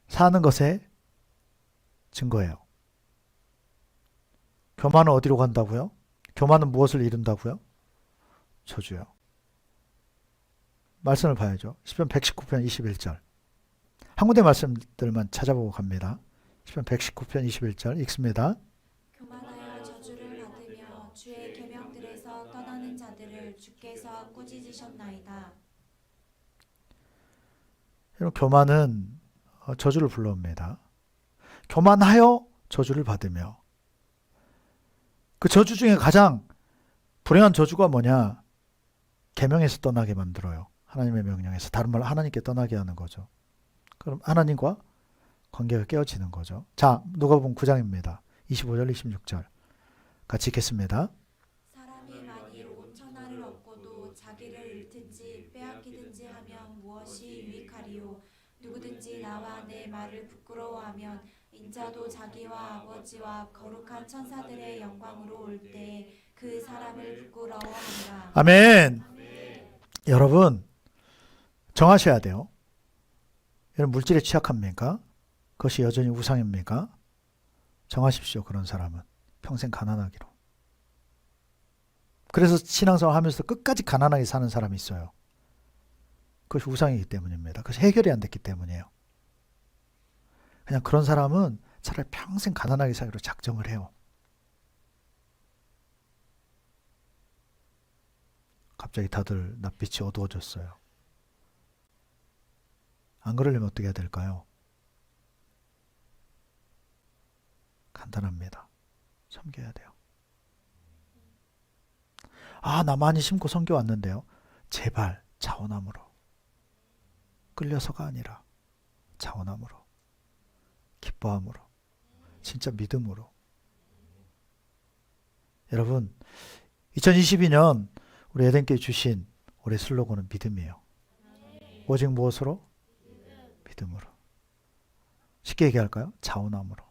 사는 것의 증거예요. 교만은 어디로 간다고요? 교만은 무엇을 이룬다고요? 저주요. 말씀을 봐야죠. 시편 119편 21절. 한 군데 말씀들만 찾아보고 갑니다. 시편 119편 21절 읽습니다. 교만하여 저주를 받으며 주의 계명들에서 떠나는 자들을 주께서 꾸짖으셨나이다. 여러분, 교만은 저주를 불러옵니다. 교만하여 저주를 받으며, 그 저주 중에 가장 불행한 저주가 뭐냐? 계명에서 떠나게 만들어요. 하나님의 명령에서. 다른 말로 하나님께 떠나게 하는 거죠. 그럼 하나님과 관계가 깨어지는 거죠. 자, 누가복음 9장입니다. 25절 26절 같이 읽겠습니다. 사람이 만일 온 천하를 얻고도 자기를 잃든지 빼앗기든지 하면 무엇이 유익하리요? 누구든지 나와 내 말을 부끄러워하면 인자도 자기와 아버지와 거룩한 천사들의 영광으로 올 때에 그 사람을 부끄러워하리라. 아멘. 여러분, 정하셔야 돼요. 여러분, 물질에 취약합니까? 그것이 여전히 우상입니까? 정하십시오. 그런 사람은 평생 가난하기로. 그래서 신앙생활 하면서 끝까지 가난하게 사는 사람이 있어요. 그것이 우상이기 때문입니다. 그것이 해결이 안 됐기 때문이에요. 그냥 그런 사람은 차라리 평생 가난하게 살기로 작정을 해요. 갑자기 다들 낯빛이 어두워졌어요. 안 그러려면 어떻게 해야 될까요? 간단합니다. 섬겨야 돼요. 아, 나 많이 심고 섬겨 왔는데요. 제발 자원함으로. 끌려서가 아니라 자원함으로. 기뻐함으로. 진짜 믿음으로. 여러분, 2022년 우리 에덴교회 주신 올해 슬로건은 믿음이에요. 오직 무엇으로? 믿음으로. 쉽게 얘기할까요? 자원함으로.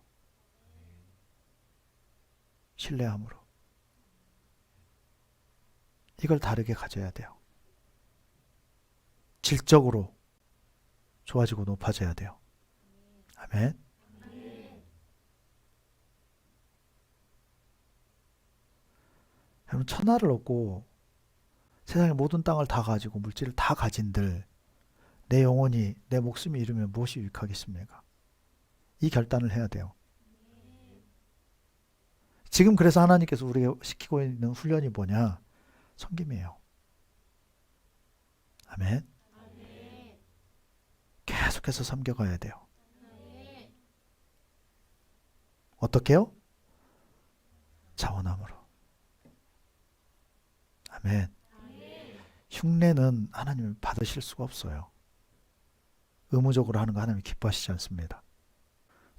신뢰함으로. 이걸 다르게 가져야 돼요. 질적으로 좋아지고 높아져야 돼요. 아멘. 여러분, 천하를 얻고 세상의 모든 땅을 다 가지고 물질을 다 가진들 내 영혼이, 내 목숨이 이르면 무엇이 유익하겠습니까? 이 결단을 해야 돼요. 지금 그래서 하나님께서 우리에게 시키고 있는 훈련이 뭐냐? 섬김이에요. 아멘. 계속해서 섬겨가야 돼요. 어떻게요? 자원함으로. 아멘. 흉내는 하나님이 받으실 수가 없어요. 의무적으로 하는 거 하나님이 기뻐하시지 않습니다.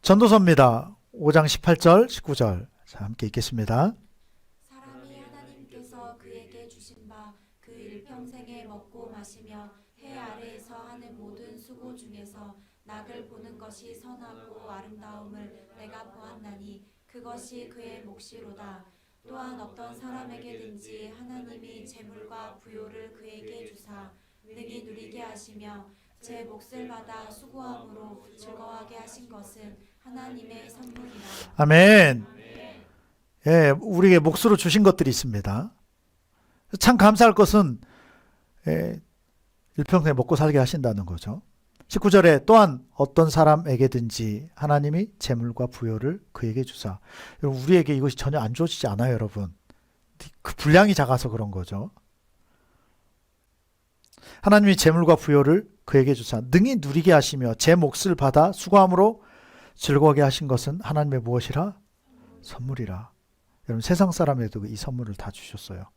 전도서입니다. 5장 18절, 19절. 자, 함께 읽겠습니다. 사람이 하나님께서 그에게 주신 바 그 일평생에 먹고 마시며 해 아래에서 하는 모든 수고 중에서 낙을 보는 것이 선하고 아름다움을 내가 보았나니 그것이 그의 몫이로다. 또한 어떤 사람에게든지 하나님이 재물과 부요를 그에게 주사 능히 누리게 하시며 제 몫을 받아 수고함으로 즐거워하게 하신 것은 하나님의 선물이라. 아멘. 예, 우리에게 몫으로 주신 것들이 있습니다. 참 감사할 것은 일평생 먹고 살게 하신다는 거죠. 19절에 또한 어떤 사람에게든지 하나님이 재물과 부요를 그에게 주사. 우리에게 이것이 전혀 안 주어지지 않아요, 여러분. 그 분량이 작아서 그런 거죠. 하나님이 재물과 부요를 그에게 주사 능히 누리게 하시며 제 몫을 받아 수고함으로 즐거워하게 하신 것은 하나님의 무엇이라? 선물이라. 여러분, 세상 사람에도 이 선물을 다 주셨어요.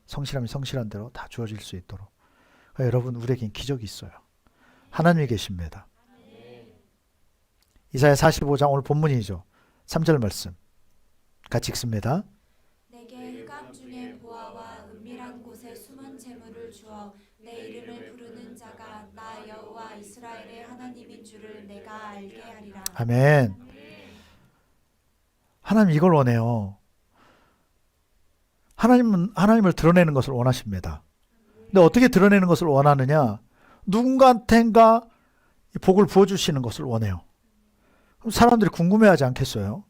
성실함이 성실한 대로 다 주어질 수 있도록. 그러니까 여러분, 우리에겐 기적이 있어요. 하나님이 계십니다. 이사야 45장 오늘 본문이죠. 3절 말씀 같이 읽습니다. 내게 흑암 중에 보아와 은밀한 곳에 숨은 재물을 주어 내 이름을 부르는 자가 나 여호와 이스라엘의 하나님인 줄을 내가 알게 하리라. 아멘. 하나님 이걸 원해요. 하나님은 하나님을 드러내는 것을 원하십니다. 근데 어떻게 드러내는 것을 원하느냐? 누군가한테가 복을 부어주시는 것을 원해요. 그럼 사람들이 궁금해하지 않겠어요?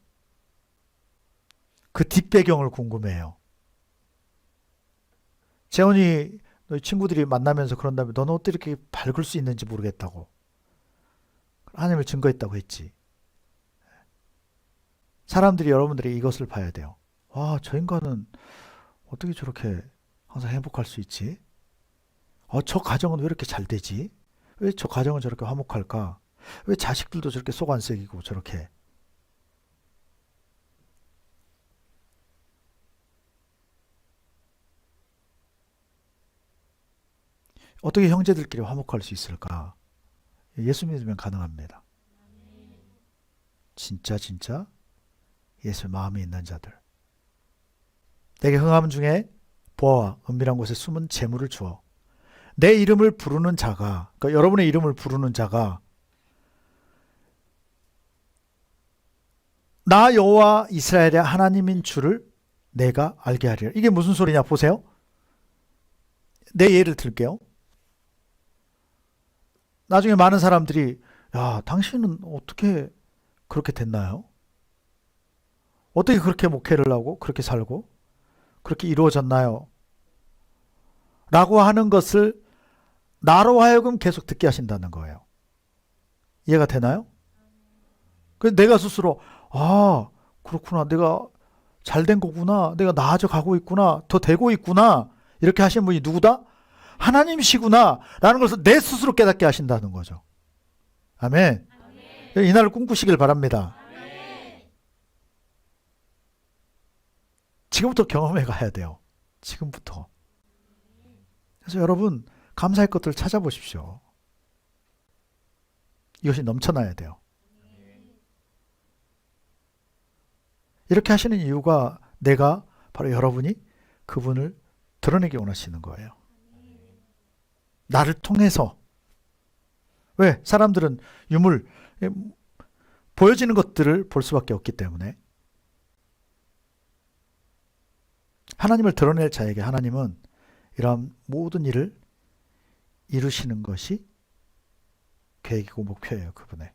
그 뒷배경을 궁금해해요. 재원이 너희 친구들이 만나면서 그런다면 너는 어떻게 이렇게 밝을 수 있는지 모르겠다고. 하나님을 증거했다고 했지. 사람들이 여러분들이 이것을 봐야 돼요. 와, 저 인간은 어떻게 저렇게 항상 행복할 수 있지? 저 가정은 왜 이렇게 잘 되지? 왜 저 가정은 저렇게 화목할까? 왜 자식들도 저렇게 속 안 썩이고 저렇게? 어떻게 형제들끼리 화목할 수 있을까? 예수 믿으면 가능합니다. 진짜 예수 마음이 있는 자들. 내게 흥함 중에 보아와 은밀한 곳에 숨은 재물을 주어 내 이름을 부르는 자가, 그러니까 여러분의 이름을 부르는 자가 나 여호와 이스라엘의 하나님인 줄을 내가 알게 하리라. 이게 무슨 소리냐 보세요. 내 예를 들게요. 나중에 많은 사람들이 야, 당신은 어떻게 그렇게 됐나요? 어떻게 그렇게 목회를 하고 그렇게 살고 그렇게 이루어졌나요? 라고 하는 것을 나로 하여금 계속 듣게 하신다는 거예요. 이해가 되나요? 그래서 내가 스스로 그렇구나. 내가 잘된 거구나. 내가 나아져 가고 있구나. 더 되고 있구나. 이렇게 하신 분이 누구다? 하나님이시구나 라는 것을 내 스스로 깨닫게 하신다는 거죠. 아멘. 이날을 꿈꾸시길 바랍니다. 지금부터 경험해 가야 돼요. 지금부터. 그래서 여러분 감사할 것들을 찾아보십시오. 이것이 넘쳐나야 돼요. 이렇게 하시는 이유가 내가 바로 여러분이 그분을 드러내기 원하시는 거예요. 나를 통해서. 왜? 사람들은 유물, 보여지는 것들을 볼 수밖에 없기 때문에. 하나님을 드러낼 자에게 하나님은 이러한 모든 일을 이루시는 것이 계획이고 목표예요. 그분의.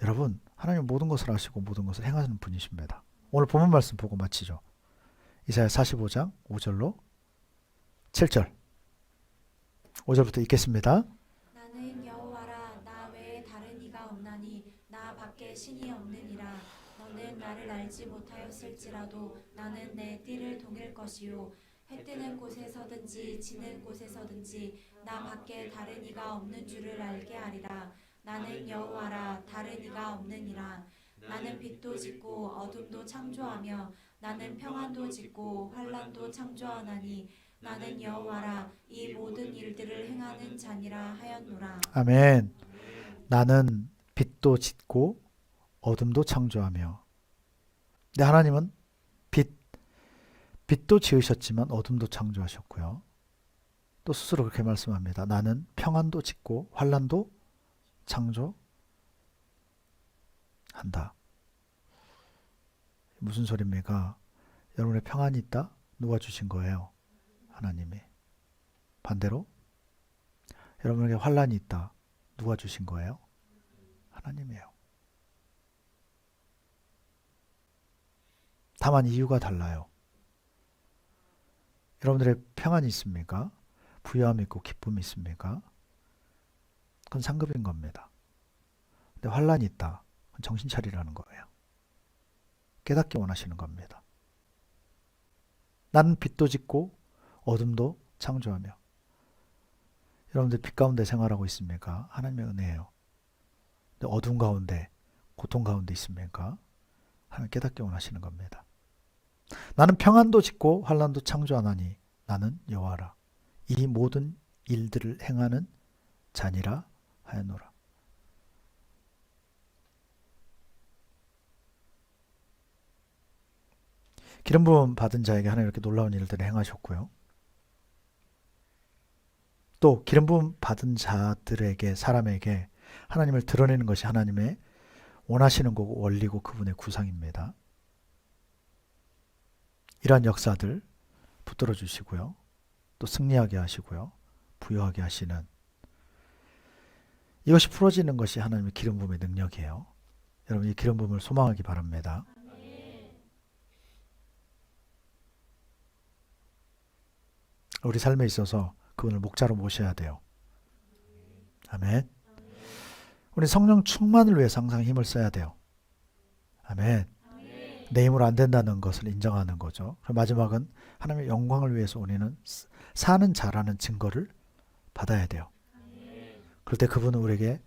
여러분 하나님은 모든 것을 아시고 모든 것을 행하시는 분이십니다. 오늘 본문 말씀 보고 마치죠. 이사야 45장 5절로 7절 5절부터 읽겠습니다. 나는 여호와라 나 외에 다른 이가 없나니 나 밖에 신이 없느니라. 너는 나를 알지 못하였을지라도 나는 내 띠를 동일 것이요 해 뜨는 곳에서든지 지는 곳에서든지 나 밖에 다른 이가 없는 줄을 알게 하리라. 나는 여호와라 다른 이가 없느니라. 나는 빛도 짓고 어둠도 창조하며 나는 평안도 짓고 환난도 창조하나니 나는 여호와라 이 모든 일들을 행하는 자니라 하였노라. 아멘. 나는 빛도 짓고 어둠도 창조하며. 네, 하나님은 빛도 지으셨지만 어둠도 창조하셨고요. 또 스스로 그렇게 말씀합니다. 나는 평안도 짓고 환난도 창조한다. 무슨 소리입니까? 여러분의 평안이 있다? 누가 주신 거예요? 하나님이. 반대로 여러분에게 환난이 있다. 누가 주신 거예요? 하나님이에요. 다만 이유가 달라요. 여러분들의 평안이 있습니까? 부유함이 있고 기쁨이 있습니까? 그건 상급인 겁니다. 근데 환난이 있다. 그건 정신 차리라는 거예요. 깨닫기 원하시는 겁니다. 나는 빛도 짓고 어둠도 창조하며. 여러분들 빛 가운데 생활하고 있습니까? 하나님의 은혜예요. 근데 어둠 가운데, 고통 가운데 있습니까? 하나님 깨닫기 원하시는 겁니다. 나는 평안도 짓고 환난도 창조하나니 나는 여호와라. 이 모든 일들을 행하는 자니라 하였노라. 기름 부음 받은 자에게 하나님 이렇게 놀라운 일들을 행하셨고요. 또 기름 부음 받은 자들에게 사람에게 하나님을 드러내는 것이 하나님의 원하시는 거고 원리고 그분의 구상입니다. 이러한 역사들 붙들어 주시고요. 또 승리하게 하시고요. 부여하게 하시는 이것이 풀어지는 것이 하나님의 기름 부음의 능력이에요. 여러분 이 기름 부음을 소망하기 바랍니다. 우리 삶에 있어서 그분을 목자로 모셔야 돼요. 아멘. 우리 성령 충만을 위해서 항상 힘을 써야 돼요. 아멘. 내 힘으로 안 된다는 것을 인정하는 거죠. 그리고 마지막은 하나님의 영광을 위해서 우리는 사는 자라는 증거를 받아야 돼요. 그럴 때 그분은 우리에게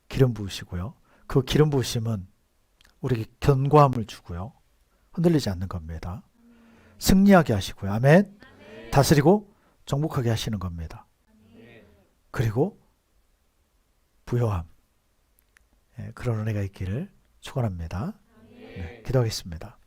기름 부으시고요. 그 기름 부으심은 우리에게 견고함을 주고요. 흔들리지 않는 겁니다. 승리하게 하시고요. 아멘. 다스리고 정복하게 하시는 겁니다. 그리고 부요함. 그런 은혜가 있기를 축원합니다. 네, 기도하겠습니다.